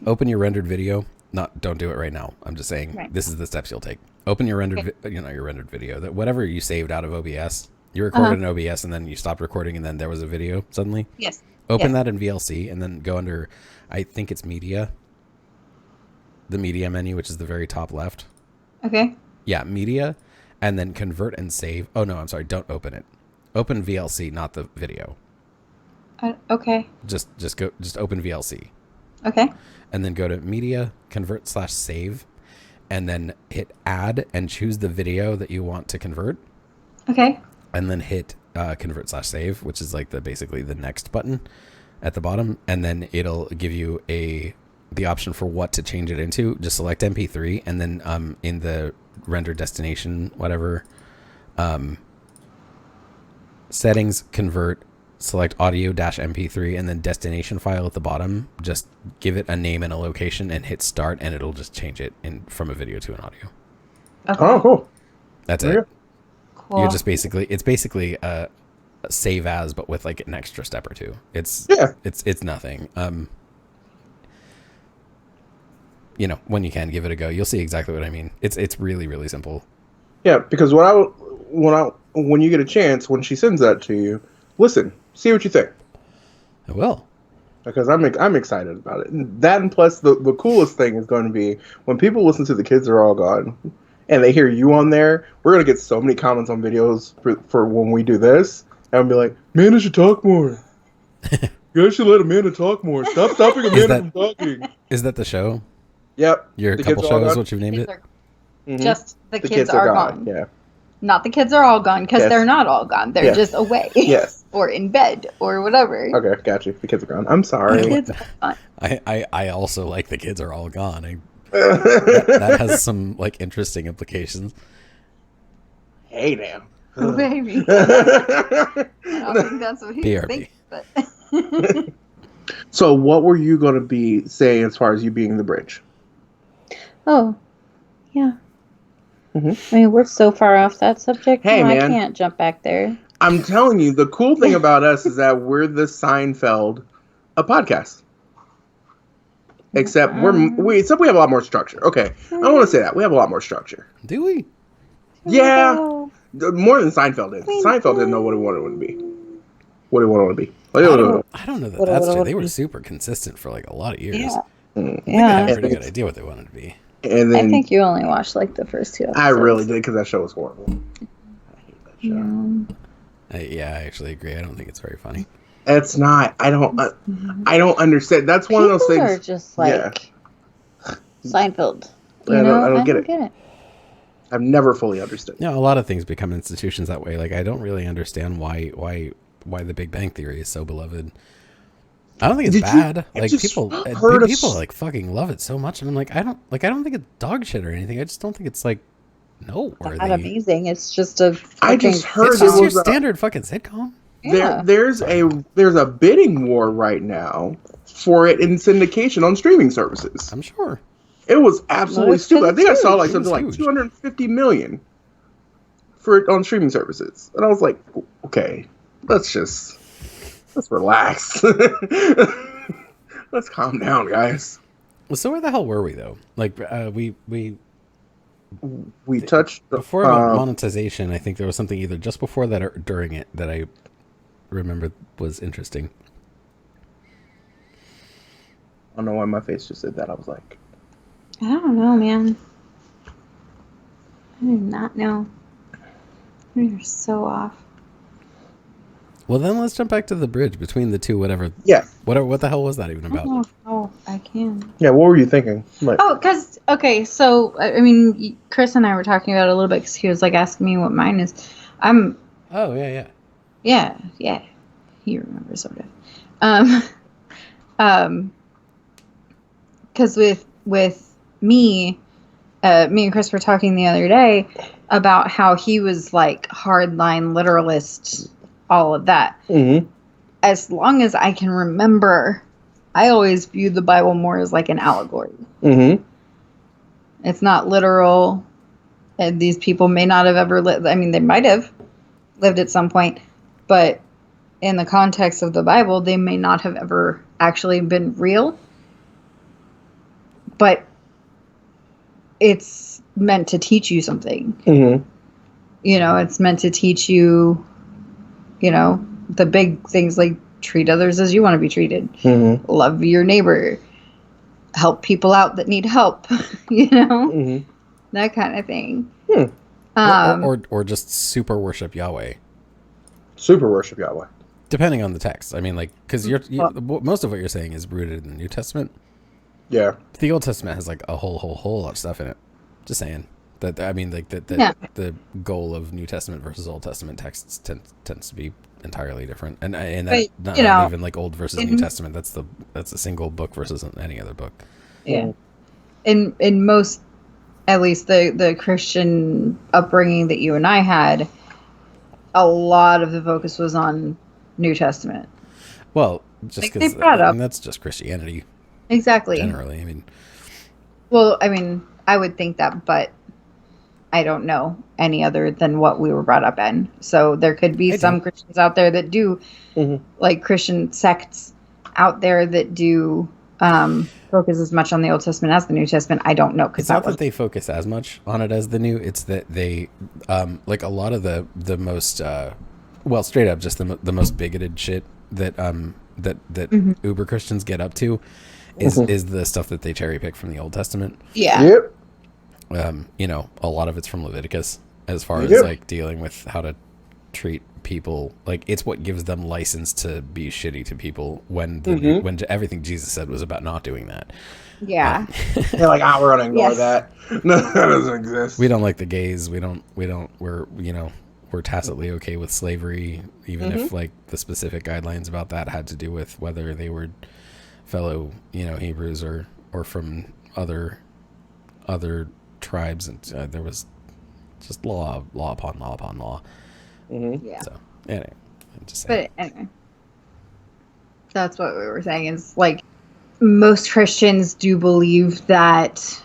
Open your rendered video. Don't do it right now. I'm just saying This is the steps you'll take. Open your rendered, your rendered video. That whatever you saved out of OBS, you recorded in OBS and then you stopped recording and then there was a video suddenly. Yes. Open that in VLC and then go under, I think it's media. The media menu, which is the very top left. Okay. Yeah, media, and then convert and save. Oh no, I'm sorry. Don't open it. Open VLC, not the video. Okay. Just open VLC. Okay. And then go to media, convert/save, and then hit add and choose the video that you want to convert. Okay. And then hit convert/save, which is basically the next button at the bottom, and then it'll give you the option for what to change it into. Just select MP3, and then in the render destination, whatever, settings, convert, select audio-mp3, and then destination file at the bottom. Just give it a name and a location and hit start, and it'll just change it from a video to an audio. Okay. Oh, cool. That's it. Cool. You're just basically a save as, but with an extra step or two. It's nothing. When you can, give it a go. You'll see exactly what I mean. It's really, really simple. Yeah, because when you get a chance, when she sends that to you, listen, see what you think. I will. Because I'm excited about it. That and plus the coolest thing is going to be when people listen to The Kids Are All Gone and they hear you on there, we're going to get so many comments on videos for when we do this. And I'll be like, Amanda should talk more. You guys should let Amanda talk more. Stop stopping Amanda from talking. Is that the show? Yep. Your couple show is what you've named it? Mm-hmm. Just the kids are gone. Yeah. Not the kids are all gone, because they're not all gone. They're just away. Yes. Or in bed, or whatever. Okay, got you. The kids are gone. I'm sorry. I also like The Kids Are All Gone. That has some interesting implications. Hey, damn. Maybe. I don't think that's what he was BRB. thinking, but So, what were you going to be saying as far as you being the bridge? Oh, yeah. Mhm. I mean, we're so far off that subject. Hey, now, I man. can't jump back there. I'm telling you, the cool thing about us is that we're the Seinfeld of podcasts. Except we have a lot more structure. Okay, I don't want to say that. We have a lot more structure. Do we? Yeah, Oh, more than Seinfeld did. We Seinfeld didn't know what he wanted to be. What he wanted to be. Like, I don't know that What- that's what- true. what- They were super consistent for like a lot of years. yeah. I think they Yeah. had a pretty good idea what they wanted to be. and I then think you only watched like the first 2 episodes. I really did because that show was horrible. I hate that show. Yeah. Yeah, I actually agree. I don't think it's very funny. It's not. I don't understand. That's one of those People things. are just like Yeah. Seinfeld. I don't get it. get it. I've never fully understood. Yeah, a lot of things become institutions that way. Like I don't really understand why the Big Bang Theory is so beloved. I don't think it's Did you- bad. I Like just people heard of people s- like fucking love it so much, and I'm like I don't think it's dog shit or anything. I just don't think it's like noteworthy. Not amazing. It's just a. I just heard It's there just your was a- standard fucking sitcom. Yeah. there's a bidding war right now for it in syndication on streaming services. I'm sure. It was absolutely it's stupid. I think I saw huge. like It something was like huge. 250 million for it on streaming services, and I was like, okay, let's relax. Let's calm down, guys. Well, so where the hell were we though? Like We touched before about monetization. I think there was something either just before that or during it that I remember was interesting. I don't know why my face just said that. I was like, I don't know, man. I do not know. You're so off. Well, then let's jump back to the bridge between the two. Whatever. yeah, What the hell was that even about? Oh, I can. yeah. What were you thinking? Like, Oh, because, okay, so, I mean, Chris and I were talking about it a little bit because he was, like, asking me what mine is. Oh yeah. Yeah. He remembers sort of. Because with me and Chris were talking the other day about how he was, like, hardline literalist, all of that. mm-hmm. As long as I can remember, I always viewed the Bible more as like an allegory. Mm-hmm. It's not literal. And these people may not have ever lived. I mean, they might have lived at some point, but in the context of the Bible, they may not have ever actually been real. But it's meant to teach you something. Mm-hmm. You know, it's meant to teach you, you know, the big things like treat others as you want to be treated. Mm-hmm. Love your neighbor, help people out that need help, you know, Mm-hmm. that kind of thing. Or just super worship Yahweh, Super worship Yahweh. depending on the text. I mean, like, because most of what you're saying is rooted in the New Testament. Yeah. The Old Testament has like a whole lot of stuff in it. Just saying that. I mean, like Yeah. the goal of New Testament versus Old Testament texts tends to be entirely different, and that But, not even like Old versus New Testament. That's a single book versus any other book. Yeah. In most, at least the Christian upbringing that you and I had, a lot of the focus was on New Testament. Well, just Like, they because brought up- that's just Christianity Exactly. generally. I mean, Well, I mean, I would think that, but I don't know any other than what we were brought up in. So there could be some Christians out there that do, like Christian sects out there that do focus as much on the Old Testament as the New Testament. I don't know. it's not that they focus as much on it as the New. It's that they like a lot of the most well, straight up, just the most bigoted shit that uber Christians get up to is the stuff that they cherry pick from the Old Testament. Yeah. Yep. You know, a lot of it's from Leviticus as far as Yep. like dealing with how to treat people. Like, it's what gives them license to be shitty to people when when everything Jesus said was about not doing that. Yeah. They're like, we're gonna ignore Yes. that. No, that doesn't exist. We don't like the gays. We're tacitly okay with slavery, even if like the specific guidelines about that had to do with whether they were fellow, Hebrews or from other tribes, and there was just law upon law upon law. Mm-hmm. Yeah. So anyway, I'm just saying. But anyway, that's what we were saying. Is like most Christians do believe that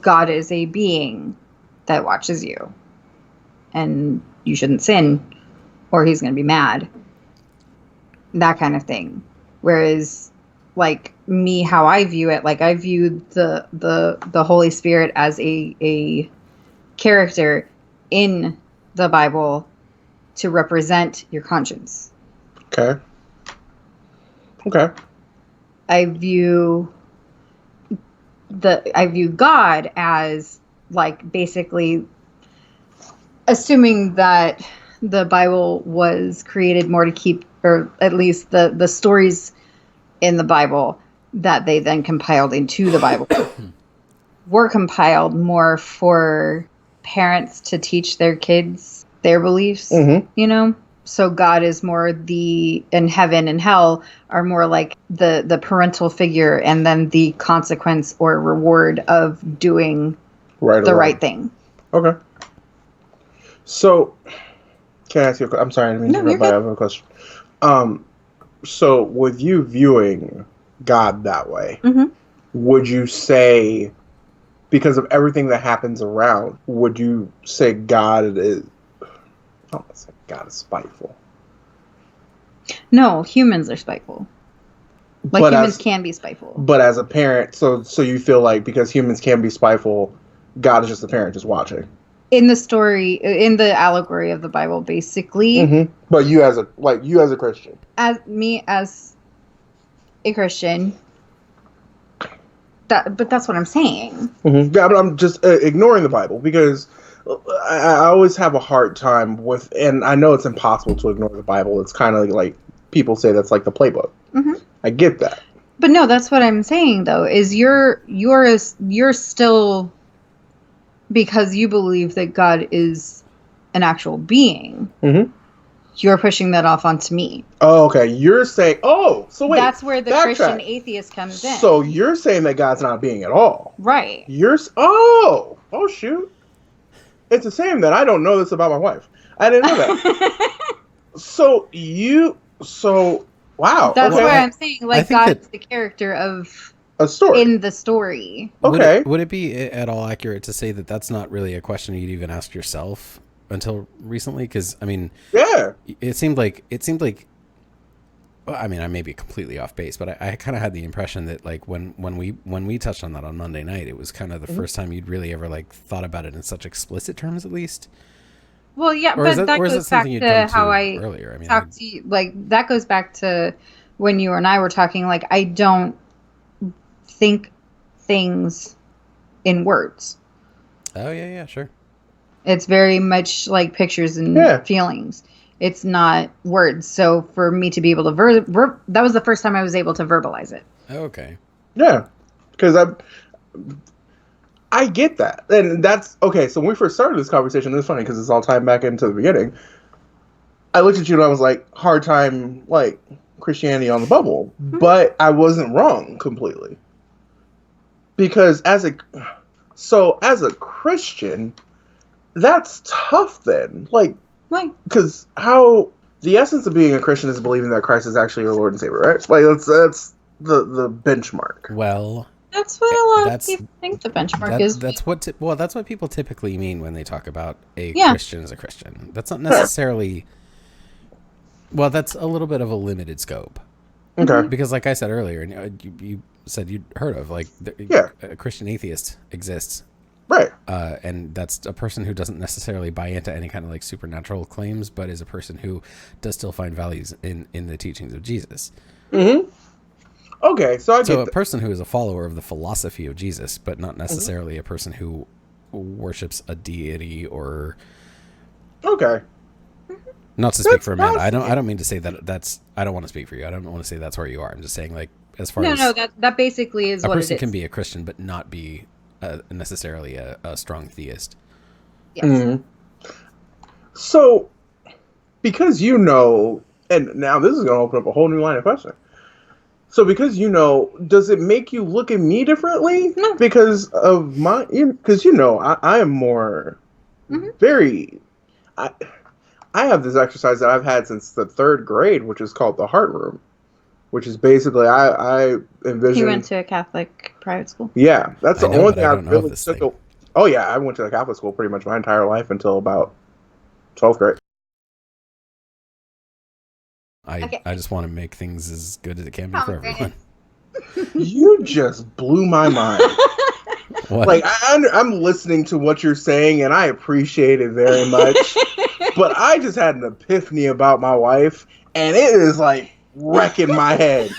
God is a being that watches you, and you shouldn't sin, or he's going to be mad. That kind of thing. Whereas, like me, how I view it, like I view the Holy Spirit as a character in the Bible to represent your conscience. Okay. Okay. I view God as like basically assuming that the Bible was created more to keep, or at least the stories in the Bible that they then compiled into the Bible were compiled more for parents to teach their kids their beliefs, Mm-hmm. you know? So God is more and heaven and hell are more like the parental figure, and then the consequence or reward of doing the right thing. Okay. So, can I ask you I'm sorry, I didn't mean to No, you're interrupt, but I good. have a question. So with you viewing God that way, Mhm. would you say, because of everything that happens around, would you say God is, I don't want to say God is spiteful. No, humans are spiteful. Like But humans as can be spiteful. but as a parent, so you feel like because humans can be spiteful, God is just a parent just watching. In the story, in the allegory of the Bible, basically, Mm-hmm. But you as a Christian, as a Christian, but that's what I'm saying. mm-hmm. Yeah, but I'm just ignoring the Bible because I always have a hard time with, and I know it's impossible to ignore the Bible. It's kind of like people say that's like the playbook. Mm-hmm. I get that. But no, that's what I'm saying though, is you're still, because you believe that God is an actual being, Mm-hmm. you're pushing that off onto me. Oh, okay. You're saying, so wait. That's where the backtrack. Christian atheist comes in. So you're saying that God's not a being at all. Right. Oh shoot. It's a shame that I don't know this about my wife. I didn't know that. Wow. That's okay. why I'm saying, like, think God is the character of A story. in the story. Okay. Would it be at all accurate to say that that's not really a question you'd even ask yourself until recently? Because I mean, Yeah. it seemed like. Well, I mean, I may be completely off base, but I kind of had the impression that like when we touched on that on Monday night, it was kind of the first time you'd really ever like thought about it in such explicit terms, at least. Well, yeah, Or but that or is goes it back something you'd to come how to I earlier? I mean, talked to you. Like, that goes back to when you and I were talking. Like, I don't think things in words. Oh yeah, sure. It's very much like pictures and feelings. It's not words. So for me to be able to that was the first time I was able to verbalize it. Okay. Yeah. Because I get that. And that's okay. So when we first started this conversation, it's funny because it's all tied back into the beginning. I looked at you and I was like, hard time, like Christianity on the bubble. Mm-hmm. But I wasn't wrong completely. Because as a Christian, that's tough then. Like, because how the essence of being a Christian is believing that Christ is actually your Lord and Savior, right? Like that's the benchmark. Well, that's what a lot of people think the benchmark is. That's what people typically mean when they talk about a Christian as a Christian. That's not necessarily. Well, that's a little bit of a limited scope. Okay. Because, like I said earlier, and you said you'd heard of a Christian atheist exists. Right. And that's a person who doesn't necessarily buy into any kind of like supernatural claims, but is a person who does still find values in the teachings of Jesus. Mm-hmm. Okay, so a person who is a follower of the philosophy of Jesus, but not necessarily a person who worships a deity or. Okay. Not to speak for Amanda. I don't mean to say that's. I don't want to speak for you. I don't want to say that's where you are. I'm just saying, like, as far as that basically is a what it is. A person can be a Christian but not be necessarily a strong theist. Yes. Mm-hmm. So, because and now this is going to open up a whole new line of question. So, because does it make you look at me differently? No. Because of because I am more very. I have this exercise that I've had since the 3rd grade, which is called the heart room, which is basically I envision. He went to a Catholic private school. Yeah, that's the I know, only but thing I I don't know of really this took. thing. Oh yeah, I went to the Catholic school pretty much my entire life until about 12th grade. Okay. I just want to make things as good as it can be Come for on, everyone. You just blew my mind. What? Like I'm listening to what you're saying, and I appreciate it very much. But I just had an epiphany about my wife, and it is like wrecking my head.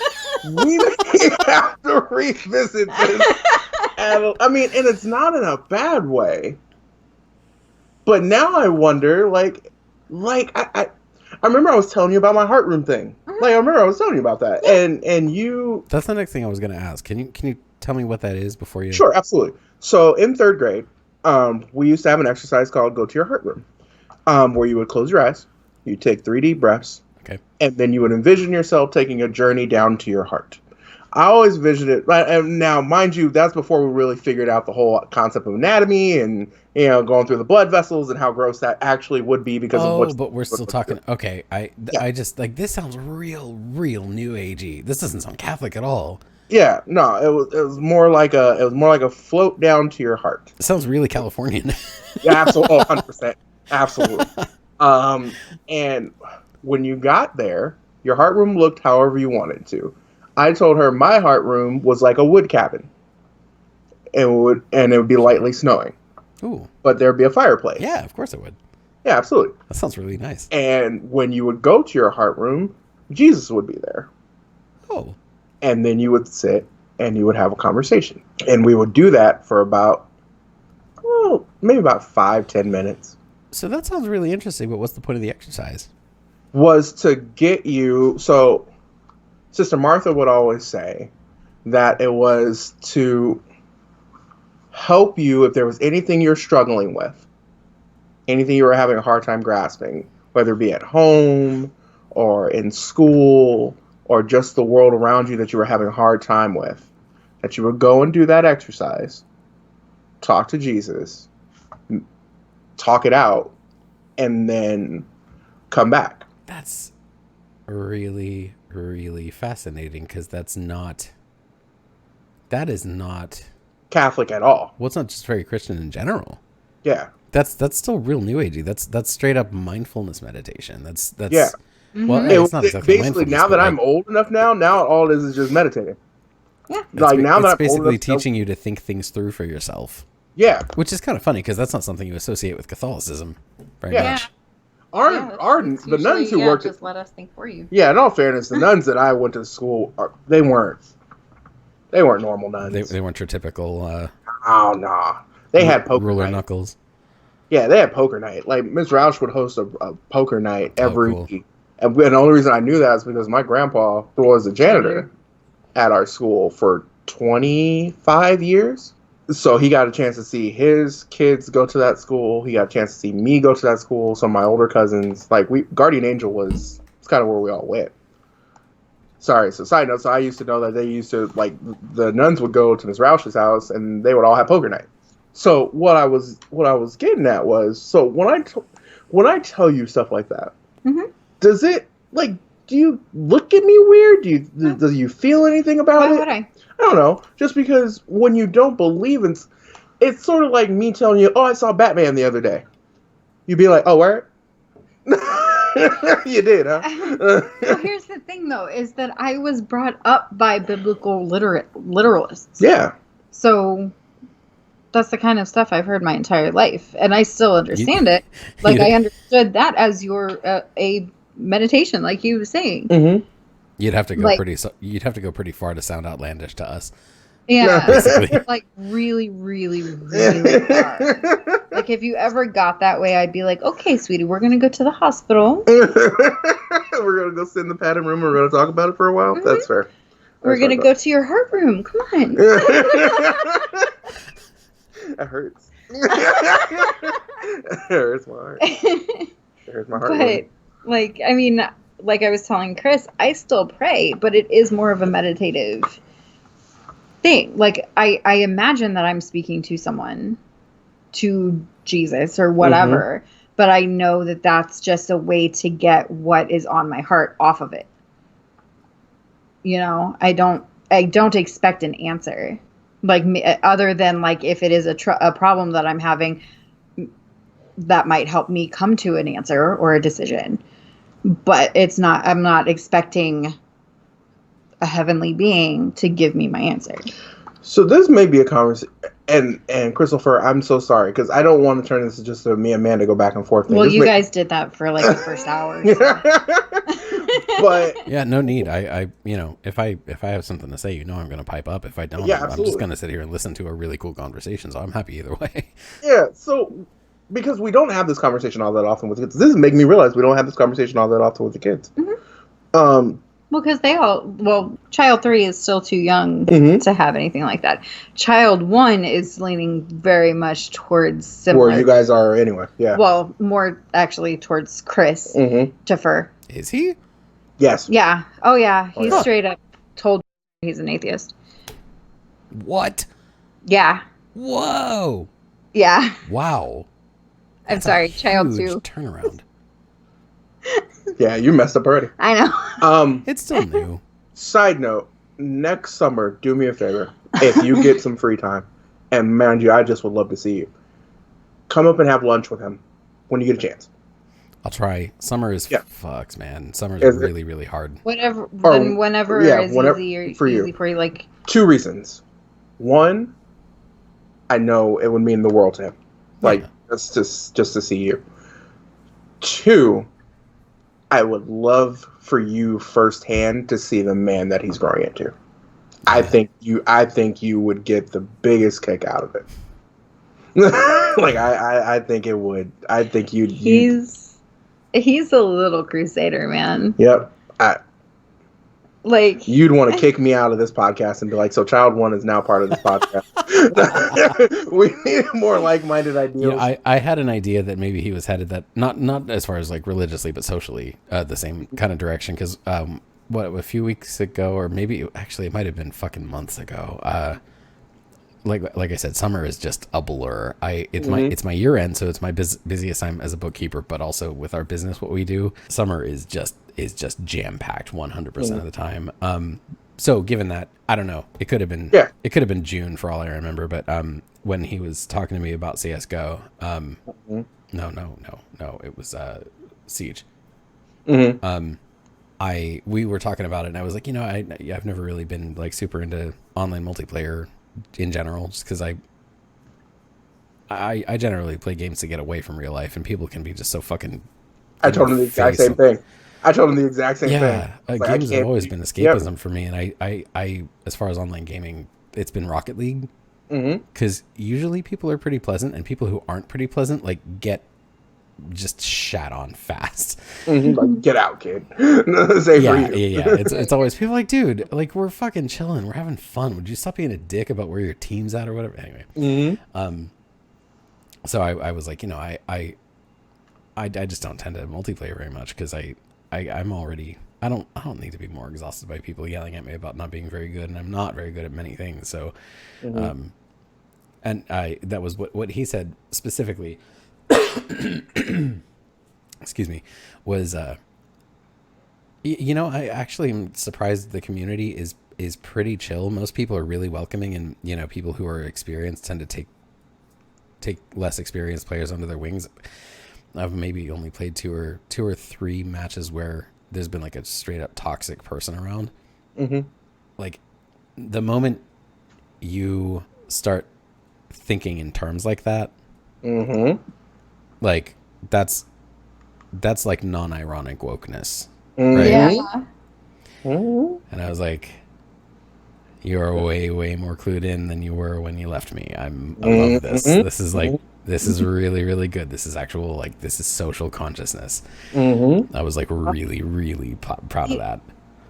We may have to revisit this. I mean, and it's not in a bad way. But now I wonder, I remember I was telling you about my heart room thing. Like I remember I was telling you about that, and you. That's the next thing I was going to ask. Can you tell me what that is before you? Sure, absolutely. So in 3rd grade, we used to have an exercise called "Go to Your Heart Room," where you would close your eyes, you take 3 deep breaths, Okay. and then you would envision yourself taking a journey down to your heart. I always envisioned it, and now, mind you, that's before we really figured out the whole concept of anatomy and going through the blood vessels and how gross that actually would be because of what. But we're still talking. Okay, I just like this sounds real new agey. This doesn't sound Catholic at all. Yeah, no, it was more like a float down to your heart. It sounds really Californian. Yeah, absolutely, 100%, absolutely. And when you got there, your heart room looked however you wanted to. I told her my heart room was like a wood cabin. It would be lightly snowing. Ooh. But there'd be a fireplace. Yeah, of course it would. Yeah, absolutely. That sounds really nice. And when you would go to your heart room, Jesus would be there. Oh. And then you would sit and you would have a conversation. And we would do that for maybe about 5-10 minutes. So that sounds really interesting, but what's the point of the exercise? Was to get you. So Sister Martha would always say that it was to help you if there was anything you're struggling with, anything you were having a hard time grasping, whether it be at home or in school or just the world around you that you were having a hard time with, that you would go and do that exercise, talk to Jesus, talk it out, and then come back. That's really, really fascinating because that is not Catholic at all. Well, it's not just very Christian in general. Yeah. That's still real new agey. That's straight up mindfulness meditation. That's Yeah. Well, it's not exactly basically mindfulness, now that but I'm old enough now all it is just meditating. Yeah. Like now that I'm basically old enough teaching you to think things through for yourself. Yeah. Which is kind of funny because that's not something you associate with Catholicism very Yeah. much. The nuns who worked just let us think for you. Yeah, in all fairness, the nuns that I went to school they weren't normal nuns. They weren't your typical Oh no. They had poker ruler night. knuckles. Yeah, they had poker night. Like Ms. Roush would host a poker night every cool. week. And the only reason I knew that is because my grandpa was a janitor at our school for 25 years. So he got a chance to see his kids go to that school. He got a chance to see me go to that school. Some of my older cousins. Like Guardian Angel it's kind of where we all went. Sorry, so side note, so I used to know that they used to, like, the nuns would go to Ms. Roush's house and they would all have poker night. So what I was getting at was, so when I tell you stuff like that, does it, like, do you look at me weird? Do you feel anything about Why it? would I? I don't know. Just because when you don't believe in, it's sort of like me telling you, oh, I saw Batman the other day. You'd be like, oh, where? You did, huh? Well, here's the thing, though, is that I was brought up by biblical literalists. Yeah. So that's the kind of stuff I've heard my entire life, and I still understand it. Like I understood that as your a meditation, like you were saying. Mm-hmm. You'd have to go You'd have to go pretty far to sound outlandish to us. Yeah, basically. like really, really, really far. Like if you ever got that way, I'd be like, okay, sweetie, we're gonna go to the hospital. We're gonna go sit in the padded room. We're gonna talk about it for a while. That's fair. We're gonna go to your heart room. Come on. That hurts. It hurts my heart. It hurts my heart. But like, I mean, like I was telling Chris, I still pray, but it is more of a meditative thing. Like I imagine that I'm speaking to someone, to Jesus or whatever, but I know that that's just a way to get what is on my heart off of it. You know, I don't expect an answer, like other than like if it is a problem that I'm having, that might help me come to an answer or a decision. But I'm not expecting a heavenly being to give me my answer. So this may be a conversation, and Christopher, I'm so sorry because I don't want to turn this just to me and Amanda go back and forth. Well, you guys did that for like the first hour. So. But yeah, no need. I if I have something to say, I'm going to pipe up. If I don't, yeah, I'm just going to sit here and listen to a really cool conversation. So I'm happy either way. Yeah. So because we don't have this conversation all that often with kids, this is making me realize we don't have this conversation all that often with the kids. Mm-hmm. Well, because child 3 is still too young to have anything like that. Child 1 is leaning very much towards similar. Where you guys are anyway, yeah. Well, more actually towards Chris Tiffer. Is he? Yes. Yeah. Oh, yeah. He's straight up told he's an atheist. What? Yeah. Whoa. Yeah. Wow. I'm sorry, child 2. Turnaround. Yeah, you messed up already. I know. It's still new. Side note, next summer, do me a favor. If you get some free time, and mind you, I just would love to see you, come up and have lunch with him when you get a chance. I'll try. Summer is fucks, man. Summer Is is really, really hard. Whenever is easy for easy for you, like 2 reasons. 1, I know it would mean the world to him. Like, that's just to see you. 2, I would love for you firsthand to see the man that he's growing into. I think you would get the biggest kick out of it. Like I think it would. I think you'd. He's a little crusader, man. Yep. Like you'd want to kick me out of this podcast and be like, so child 1 is now part of this podcast. We need more like-minded ideals. I had an idea that maybe he was headed that not as far as like religiously, but socially the same kind of direction. Because a few weeks ago, or maybe actually it might have been fucking months ago. Like I said, summer is just a blur. It's my year end, so it's my busiest time as a bookkeeper, but also with our business, what we do, summer is just jam packed 100% of the time. So given that, I don't know, it could have been June for all I remember, but when he was talking to me about CS:GO, no, it was Siege. We were talking about it, and I was like, I've never really been like super into online multiplayer in general, just because I generally play games to get away from real life, and people can be just so fucking. I told him the exact same thing. Yeah, games have always been escapism for me, and I as far as online gaming, it's been Rocket League, because usually people are pretty pleasant, and people who aren't pretty pleasant like get just shat on fast. Like, get out, kid. Yeah. It's always people like, dude, like we're fucking chilling, we're having fun. Would you stop being a dick about where your team's at or whatever? Anyway, so I was like, I just don't tend to multiplayer very much because I'm already I don't need to be more exhausted by people yelling at me about not being very good, and I'm not very good at many things. So, and that was what he said specifically. Excuse me, was I actually am surprised the community is pretty chill. Most people are really welcoming, and people who are experienced tend to take less experienced players under their wings. I've maybe only played two or three matches where there's been like a straight up toxic person around. Like the moment you start thinking in terms like that, like that's like non-ironic wokeness, right? Yeah. And I was like, you're way more clued in than you were when you left me. I love this. This is really, really good. This is actual, like, this is social consciousness. I was like really proud of that.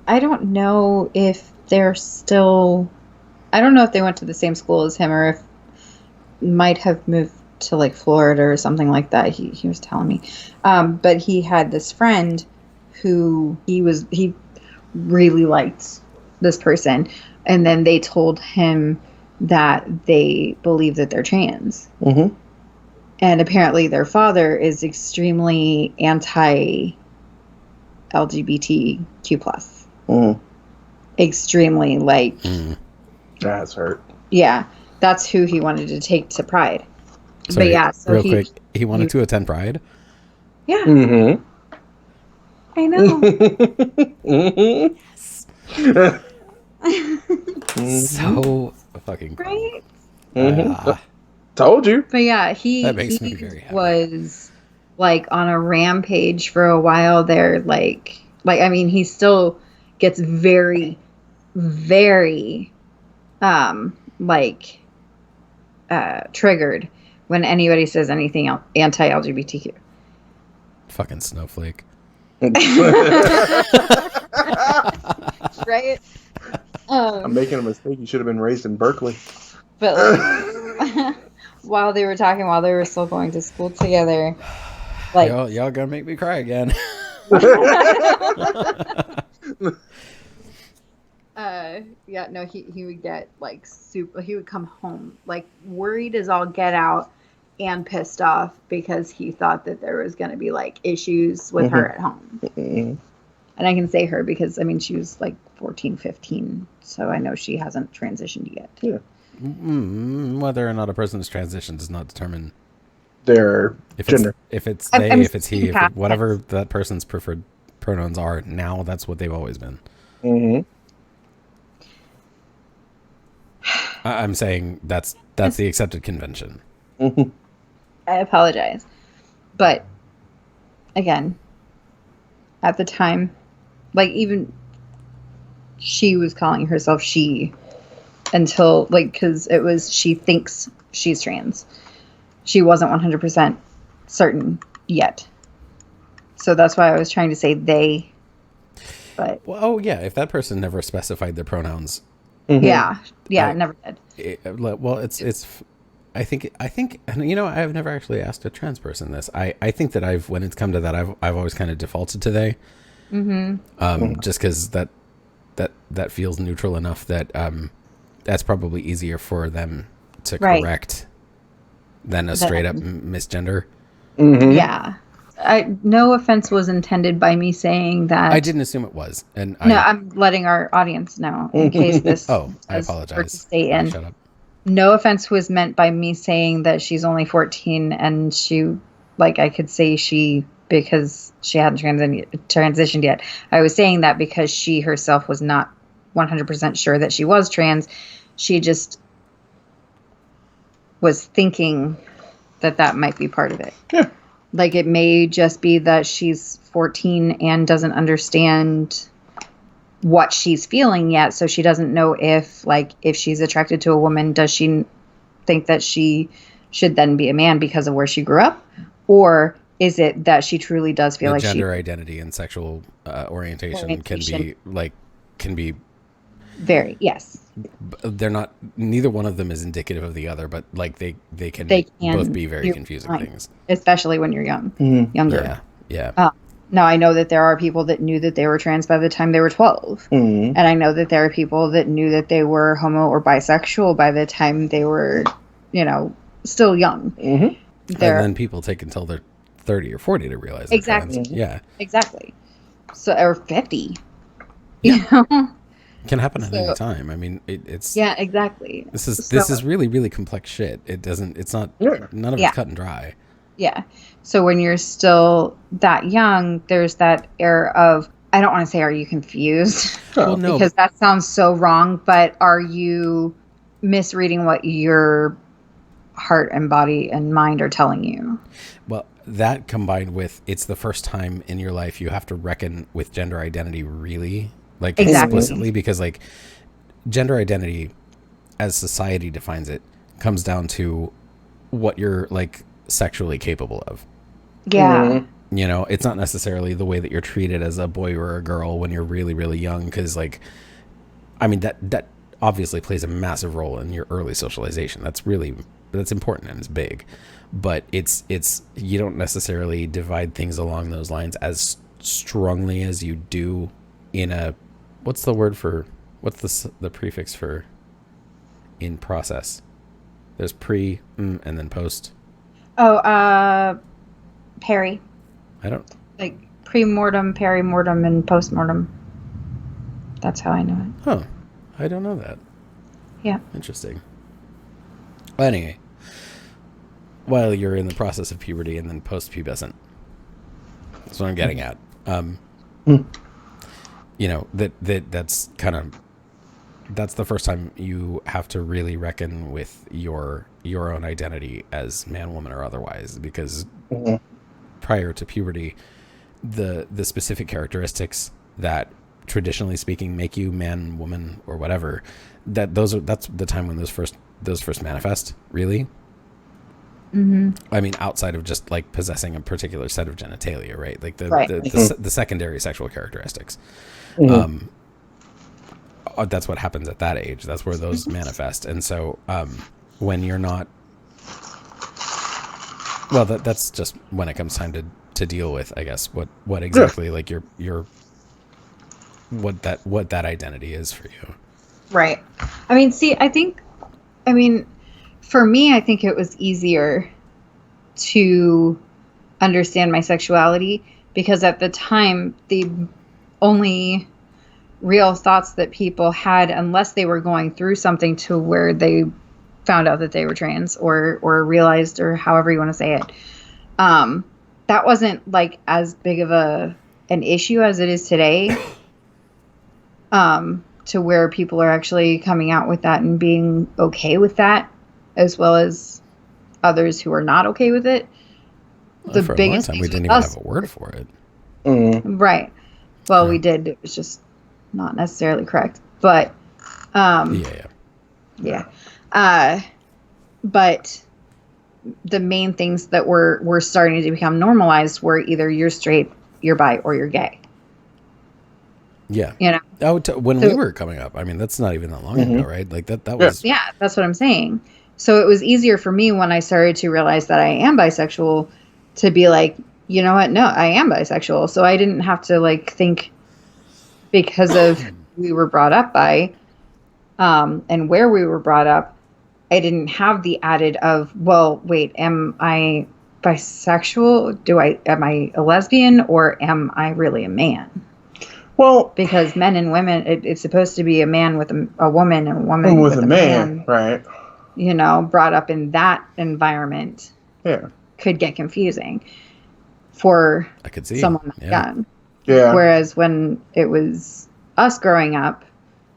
I don't know if they're still, I don't know if they went to the same school as him or if might have moved to like Florida or something like that. He was telling me, but he had this friend who he really liked this person, and then they told him that they believe that they're trans. And apparently their father is extremely anti-LGBTQ plus. Mm. Extremely, like, That's hurt. yeah, that's who he wanted to take to Pride. Sorry, But yeah, so real quick, he wanted to attend Pride. Yeah, Mm-hmm. I know. So fucking Right? Told you. But yeah, that makes me very happy. was like on a rampage for a while there. Like I mean, he still gets very, very, triggered when anybody says anything anti-LGBTQ. Fucking snowflake. Right? I'm making a mistake. You should have been raised in Berkeley. But like, while they were still going to school together, like, y'all gonna make me cry again. yeah, no, he would get like super. He would come home like worried as all get out and pissed off because he thought that there was going to be like issues with her at home. And I can say her because I mean she was like 14, 15, so I know she hasn't transitioned yet. Yeah. Whether or not a person is transitioned does not determine their gender. If it's they, if it's he, whatever that person's preferred pronouns are now, that's what they've always been. Mm-hmm. I'm saying that's the accepted convention. Mm-hmm. I apologize, but again, at the time, like even she was calling herself she until like because it was she thinks she's trans. She wasn't 100% certain yet, so that's why I was trying to say they. But well, oh yeah, if that person never specified their pronouns. Mm-hmm. Yeah, never did. Well, it's. I think you know I've never actually asked a trans person this. I think that when it's come to that I've always kind of defaulted to they. Mm-hmm. Just because that feels neutral enough that that's probably easier for them to correct than a straight up misgender. Mm-hmm. Yeah. No offense was intended by me saying that. I didn't assume it was, and I'm letting our audience know in case this. I apologize. Stay in. Shut up. No offense was meant by me saying that she's only 14 and she, like, I could say she because she hadn't transitioned yet. I was saying that because she herself was not 100% sure that she was trans. She just was thinking that might be part of it. Yeah. Like it may just be that she's 14 and doesn't understand what she's feeling yet, so she doesn't know if she's attracted to a woman, does she think that she should then be a man because of where she grew up, or is it that she truly does feel like gender identity and sexual orientation can be very they're not, neither one of them is indicative of the other, but like they can both be very confusing things, especially when you're younger. Yeah. Now, I know that there are people that knew that they were trans by the time they were 12. Mm-hmm. And I know that there are people that knew that they were homo or bisexual by the time they were, still young. Mm-hmm. And then people take until they're 30 or 40 to realize exactly. Yeah. Exactly. So, or 50. Yeah. It can happen at any time. I mean, it's... Yeah, exactly. This is really, really complex shit. It's not... None of it's cut and dry. Yeah. So when you're still that young, there's that air of, I don't want to say, are you confused? Well, no. Because that sounds so wrong, but are you misreading what your heart and body and mind are telling you? Well, that combined with it's the first time in your life you have to reckon with gender identity really, like explicitly, because like gender identity as society defines it comes down to what you're like sexually capable of. Yeah. It's not necessarily the way that you're treated as a boy or a girl when you're really, really young, because like, I mean, that obviously plays a massive role in your early socialization. That's important and it's big, but it's you don't necessarily divide things along those lines as strongly as you do in a, what's the prefix for in process? There's pre and then post. Oh, peri. I don't. Like pre-mortem, peri-mortem, and post-mortem. That's how I know it. Huh. I don't know that. Yeah. Interesting. Well, anyway, while you're in the process of puberty and then post-pubescent, that's what I'm getting at. You know, that's kind of, that's the first time you have to really reckon with your own identity as man, woman, or otherwise, because prior to puberty, the specific characteristics that traditionally speaking make you man, woman, or whatever, that's the time when those first manifest, really. I mean, outside of just like possessing a particular set of genitalia, right? Like the secondary sexual characteristics. That's what happens at that age. That's where those manifest. And so when you're not, well, that's just when it comes time to deal with, I guess, what exactly like your what that identity is for you. Right. I mean, for me, I think it was easier to understand my sexuality because at the time, the only real thoughts that people had, unless they were going through something to where they found out that they were trans or realized, or however you want to say it, that wasn't like as big of an issue as it is today. To where people are actually coming out with that and being okay with that, as well as others who are not okay with it. Well, for a long time, we didn't even have a word for it. Right. Well, we did. It was just not necessarily correct. But, yeah. But the main things that were starting to become normalized were either you're straight, you're bi, or you're gay. Yeah. You know? When we were coming up, I mean, that's not even that long ago, right? Like that was. Yeah, that's what I'm saying. So it was easier for me when I started to realize that I am bisexual to be like, you know what? No, I am bisexual. So I didn't have to like think because of who we were brought up by, and where we were brought up. I didn't have the added of, well, wait, am I bisexual? Am I a lesbian, or am I really a man? Well, because men and women, it's supposed to be a man with a woman and a woman with a man, right? You know, brought up in that environment, could get confusing for I could see someone like that. Yeah. Whereas when it was us growing up,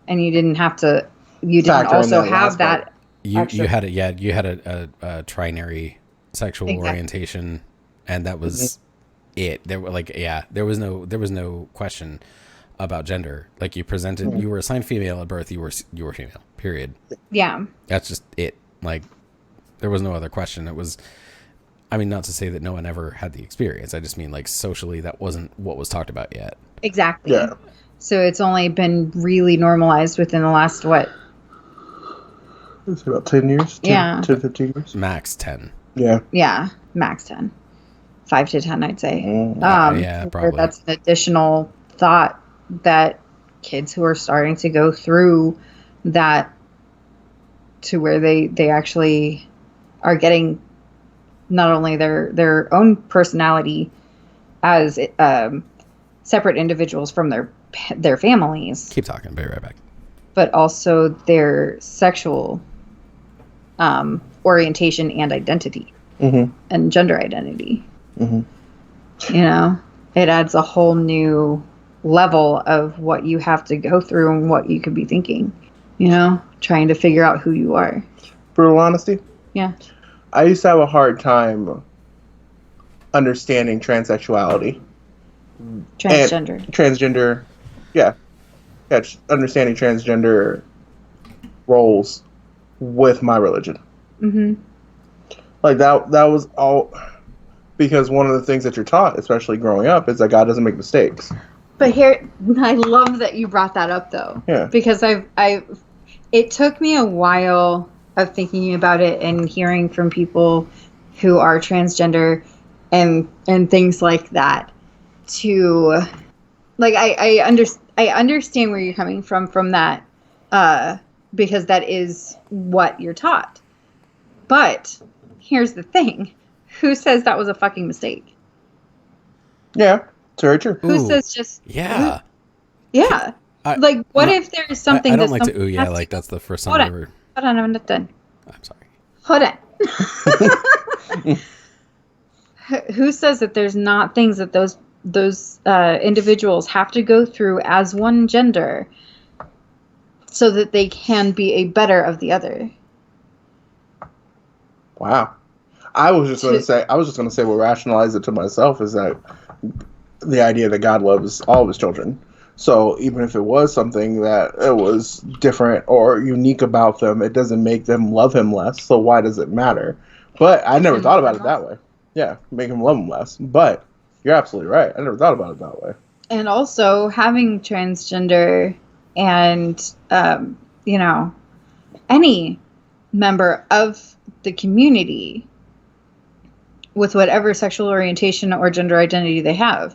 and you didn't also have that. You had a trinary sexual orientation, and that was it. There was no question about gender. Like you presented, you were assigned female at birth. You were female. Period. Yeah. That's just it. Like there was no other question. It was. I mean, not to say that no one ever had the experience. I just mean like socially, that wasn't what was talked about yet. Exactly. Yeah. So it's only been really normalized within the last what? It's about 10 years. 10, 15 years. Max 10. Yeah. Yeah. Max 10. 5 to 10, I'd say. Yeah, probably. That's an additional thought that kids who are starting to go through that, to where they actually are getting not only their own personality as separate individuals from their families. Keep talking. Be right back. But also their sexual orientation and identity, and gender identity. You know, it adds a whole new level of what you have to go through and what you could be thinking, you know, trying to figure out who you are. Brutal honesty? Yeah. I used to have a hard time understanding transsexuality. Transgender. Yeah, understanding transgender roles with my religion. Like that was all because one of the things that you're taught, especially growing up, is that God doesn't make mistakes. But here, I love that you brought that up, though. Yeah. Because it took me a while of thinking about it and hearing from people who are transgender and things like that to, like, I understand where you're coming from that, because that is what you're taught. But here's the thing. Who says that was a fucking mistake? Yeah, it's very true. Who Ooh, says just yeah. yeah? I, Like, what no, if there's something I don't that like to someone ooh yeah has like to- that's the first time Hold I on. ever. Hold on, I'm not done. I'm sorry. Hold on. Who says that there's not things that those individuals have to go through as one gender so that they can be a better of the other? Wow. I was just going to say what rationalized it to myself is that the idea that God loves all of his children. So even if it was something that it was different or unique about them, it doesn't make them love him less. So why does it matter? But I never thought about it that way. Yeah, make him love him less. But you're absolutely right. I never thought about it that way. And also having transgender and you know, any member of the community with whatever sexual orientation or gender identity they have,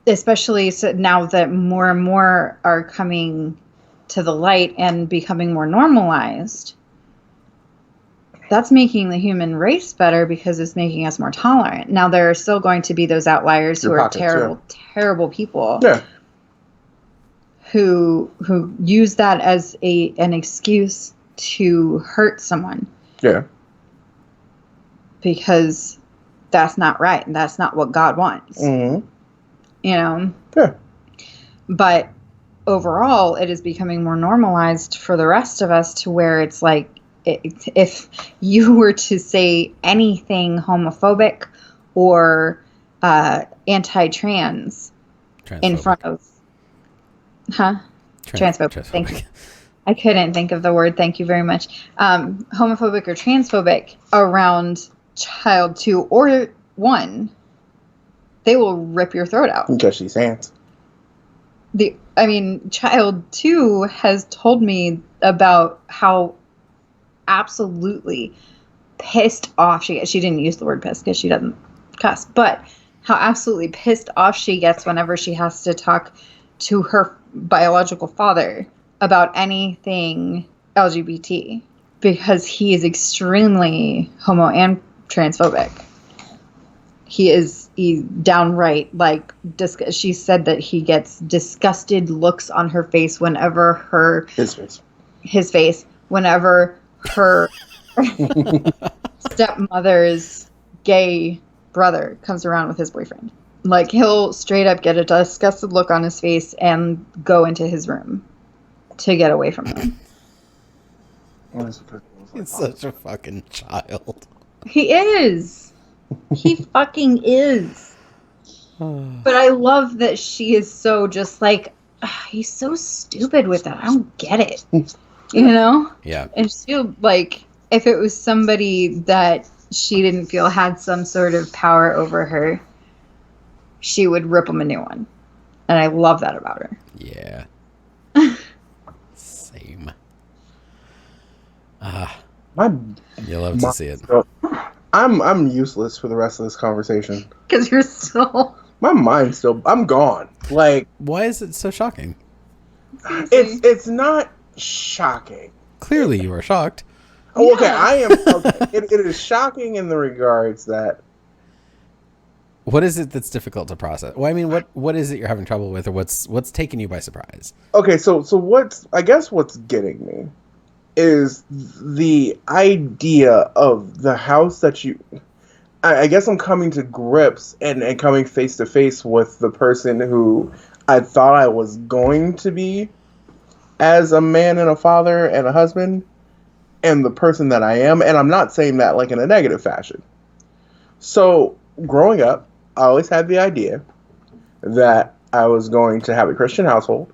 especially now that more and more are coming to the light and becoming more normalized, that's making the human race better because it's making us more tolerant. Now, there are still going to be those outliers who are terrible, terrible people. Yeah. Who use that as an excuse to hurt someone. Yeah. Because that's not right and that's not what God wants. Mm-hmm. You know? Yeah. But overall, it is becoming more normalized for the rest of us to where it's like, if you were to say anything homophobic or anti-trans in front of... Transphobic. Thank you. I couldn't think of the word. Thank you very much. Homophobic or transphobic around child 2 or 1, they will rip your throat out. Because she's hands. Child 2 has told me about how absolutely pissed off she gets. She didn't use the word pissed because she doesn't cuss, but how absolutely pissed off she gets whenever she has to talk to her biological father about anything LGBT, because he is extremely homo and transphobic. He's downright she said that he gets disgusted looks on her face whenever his face whenever her stepmother's gay brother comes around with his boyfriend. Like, he'll straight up get a disgusted look on his face and go into his room to get away from him. He's such a fucking child. He is. He fucking is. But I love that she is so just like, he's so stupid with that. I don't get it. You know? Yeah. And she, like, if it was somebody that she didn't feel had some sort of power over her, she would rip him a new one. And I love that about her. Yeah. Same. You love to see it. I'm useless for the rest of this conversation. Because you're still... My mind's still... I'm gone. Like... Why is it so shocking? It's not shocking. Clearly you are shocked. Oh, okay, I am... Okay. It is shocking in the regards that... What is it that's difficult to process? Well, I mean, what is it you're having trouble with, or what's taking you by surprise? Okay, so what's getting me is the idea of the house that you... I guess I'm coming to grips and coming face to face with the person who I thought I was going to be as a man and a father and a husband, and the person that I am. And I'm not saying that like in a negative fashion. So growing up, I always had the idea that I was going to have a Christian household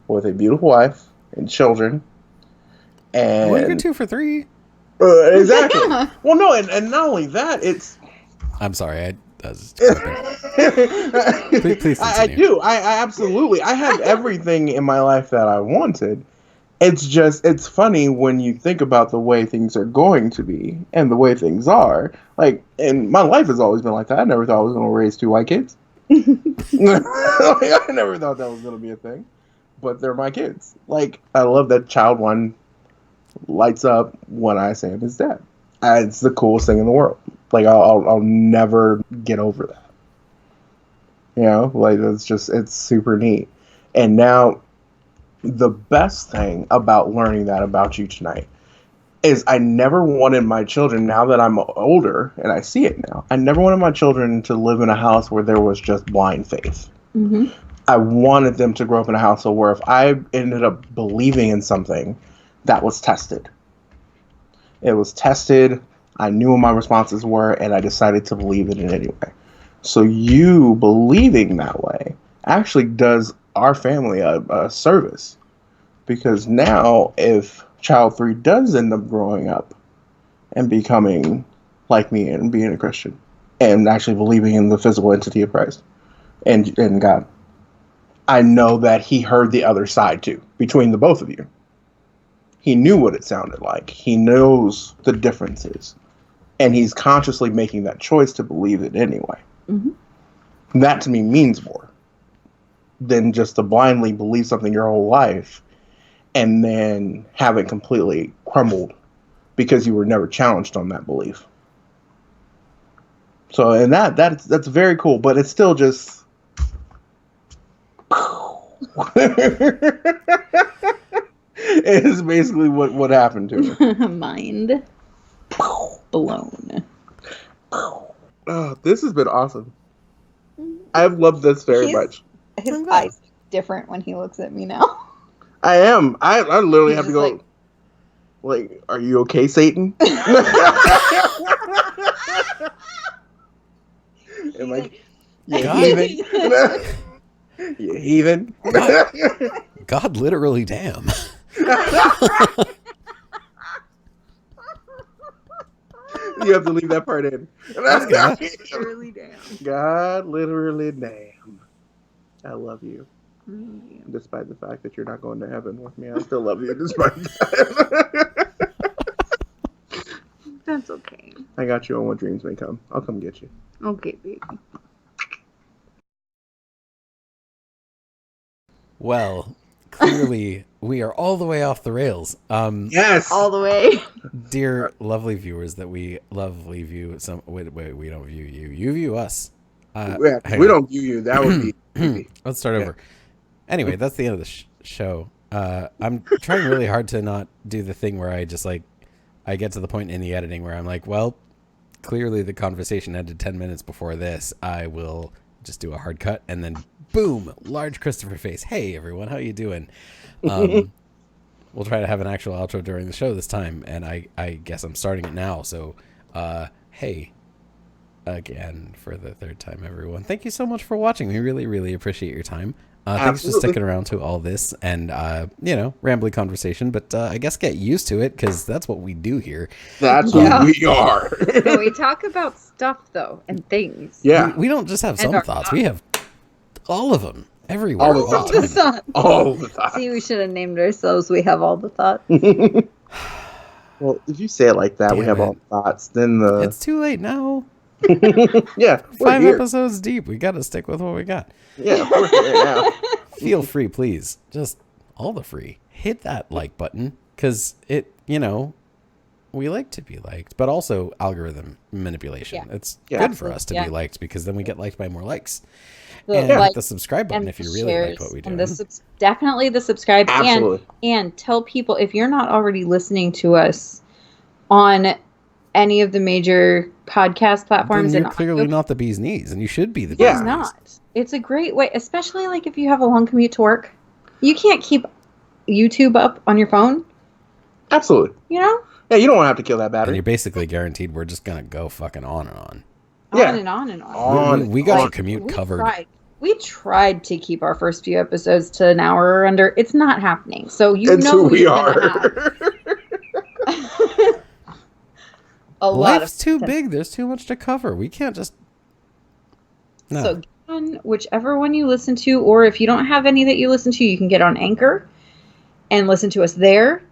with a beautiful wife and children. And Well, you get 2 for 3. Exactly. Well, no, and not only that, it's... I'm sorry, please continue. I do. I absolutely. I have everything in my life that I wanted. It's just, it's funny when you think about the way things are going to be and the way things are. Like, and my life has always been like that. I never thought I was going to raise 2 white kids. I never thought that was going to be a thing. But they're my kids. Like, I love that child 1 lights up when I say I'm his dad. It's the coolest thing in the world. Like I'll never get over that. You know, like it's super neat. And now the best thing about learning that about you tonight is I never wanted my children, now that I'm older and I see it now, I never wanted my children to live in a house where there was just blind faith. Mm-hmm. I wanted them to grow up in a household where if I ended up believing in something, that was tested. It was tested. I knew what my responses were, and I decided to believe it in anyway. So you believing that way actually does our family a service. Because now, if child 3 does end up growing up and becoming like me and being a Christian, and actually believing in the physical entity of Christ and God, I know that he heard the other side too, between the both of you. He knew what it sounded like. He knows the differences. And he's consciously making that choice to believe it anyway. Mm-hmm. That to me means more than just to blindly believe something your whole life and then have it completely crumbled because you were never challenged on that belief. So, and that's very cool, but it's still just... It's basically what happened to her. Mind blown. Oh, this has been awesome. I've loved this very much. His eyes different when he looks at me now. I am. I literally He's have to just go. Like, are you okay, Satan? And like, you heathen. You heathen. God literally damn. You have to leave that part in. God literally damn. God literally damn. I love you. Despite the fact that you're not going to heaven with me, I still love you despite that. That's okay. I got you on What Dreams May Come. I'll come get you. Okay, baby. Well, clearly we are all the way off the rails. Yes. All the way. Dear lovely viewers that we lovely view. Wait, we don't view you. You view us. Yeah, hang we on. don't view you. That would be easy. Let's start over. Anyway, that's the end of the show. I'm trying really hard to not do the thing where I just like, I get to the point in the editing where I'm like, well, clearly the conversation ended 10 minutes before this. I will just do a hard cut and then boom, large Christopher face. Hey everyone, how you doing? We'll try to have an actual outro during the show this time, and I guess I'm starting it now. So, hey, again for the third time, everyone. Thank you so much for watching. We really, really appreciate your time. Thanks for sticking around to all this and, rambly conversation, but I guess get used to it because that's what we do here. That's who we are. No, we talk about stuff, though, and things. Yeah. We don't just have some thoughts. We have all of them everywhere. All the time. All the time. See, we should have named ourselves We Have All the Thoughts. Well, if you say it like that, we have all the thoughts, then It's too late now. yeah, 5 episodes deep. We got to stick with what we got. Yeah, we're here now. Feel free, please. Just all the free. Hit that like button because it, we like to be liked, but also algorithm manipulation. Yeah. It's good for us to be liked because then we get liked by more likes. And hit the subscribe button if you really like what we do. And definitely the subscribe. Absolutely. And tell people, if you're not already listening to us on any of the major podcast platforms, then you're and clearly not the bee's knees, and you should be the bee's knees. It's not. It's a great way, especially like if you have a long commute to work. You can't keep YouTube up on your phone. Absolutely. Yeah, you don't want to have to kill that And battery. you're basically guaranteed we're just going to go fucking on and on. on and on and on. We got your commute covered. We tried to keep our first few episodes to an hour or under. It's not happening. So It's who we are. Life's too big. There's too much to cover. We can't just... No. So get on whichever one you listen to, or if you don't have any that you listen to, you can get on Anchor and listen to us there.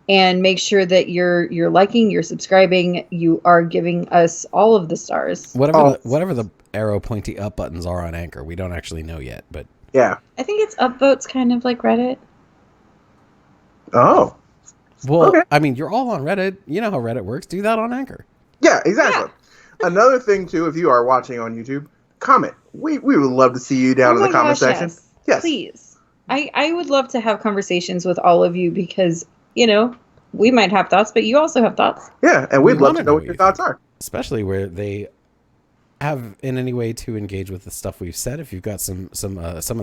And make sure that you're liking, you're subscribing, you are giving us all of the stars. Whatever the arrow pointy up buttons are on Anchor, we don't actually know yet, but yeah. I think it's upvotes, kind of like Reddit. Oh. Well, okay. I mean, you're all on Reddit. You know how Reddit works. Do that on Anchor. Yeah, exactly. Another thing too, if you are watching on YouTube, comment. We would love to see you down in the comment section. Yes. Please. I would love to have conversations with all of you because, we might have thoughts, but you also have thoughts. Yeah, and we'd love to know what your thoughts are. Especially where they have in any way to engage with the stuff we've said. If you've got some thoughts on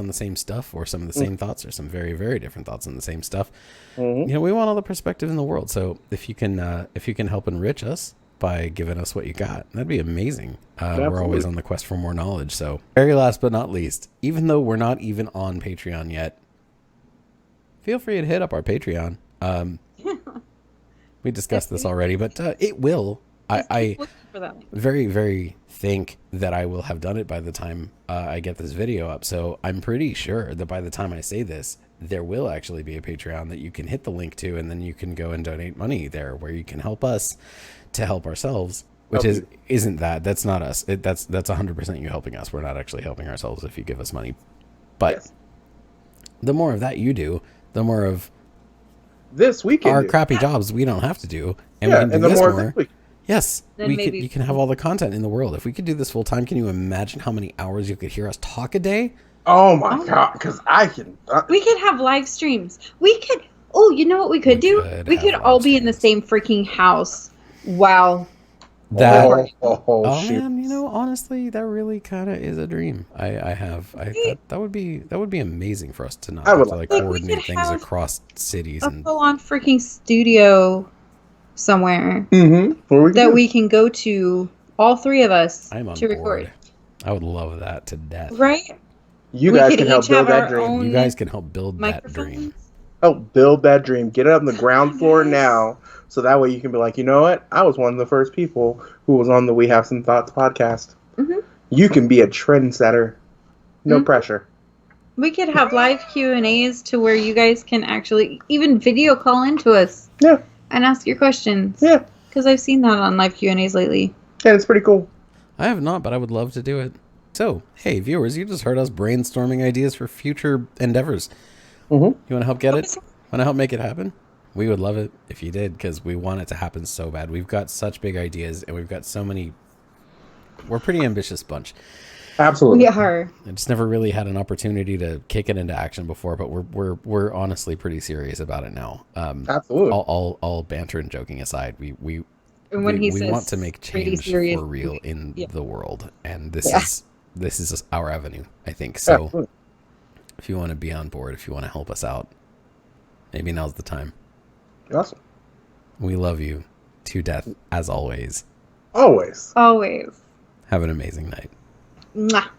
the same stuff, or some of the same thoughts, or some very, very different thoughts on the same stuff, we want all the perspective in the world. So if you can help enrich us by giving us what you got, that'd be amazing. We're always on the quest for more knowledge. So very last but not least, even though we're not even on Patreon yet, feel free to hit up our Patreon. We discussed this already, but it will. I very, very think that I will have done it by the time I get this video up. So I'm pretty sure that by the time I say this, there will actually be a Patreon that you can hit the link to, and then you can go and donate money there, where you can help us to help ourselves. Which isn't that? That's not us. That's 100% you helping us. We're not actually helping ourselves if you give us money. But the more of that you do, the more of this we can our do. crappy jobs we don't have to do, and we can do this more. Yes, Then you can have all the content in the world. If we could do this full time, can you imagine how many hours you could hear us talk a day? Oh my god! Because I can. We could have live streams. We could. Oh, you know what we could do? We could all be in the same freaking house. Wow. That shoot. man, honestly, that really kind of is a dream. That would be amazing for us to not have to coordinate things across cities a and full-on freaking studio somewhere that we can go to, all three of us, I'm on to board. record. I would love that to death. Right? You guys can help build that dream. You guys can help build that dream. Help build that dream. Get it on the ground floor now, so that way you can be like, you know what? I was one of the first people who was on the We Have Some Thoughts podcast. You can be a trendsetter. No pressure. We could have live Q&As to where you guys can actually even video call into us. Yeah. And ask your questions. Yeah. Because I've seen that on live Q&As lately. Yeah, it's pretty cool. I have not, but I would love to do it. So, hey, viewers, you just heard us brainstorming ideas for future endeavors. You want to help get it? Want to help make it happen? We would love it if you did, because we want it to happen so bad. We've got such big ideas, and we've got so many. We're a pretty ambitious bunch. Absolutely. We are. I just never really had an opportunity to kick it into action before, but we're honestly pretty serious about it now. Absolutely. All banter and joking aside, we want to make change for real in the world, and this is our avenue, I think. So, Absolutely. If you want to be on board, if you want to help us out, maybe now's the time. Awesome. We love you to death, as always. Always. Always. Have an amazing night. Mwah.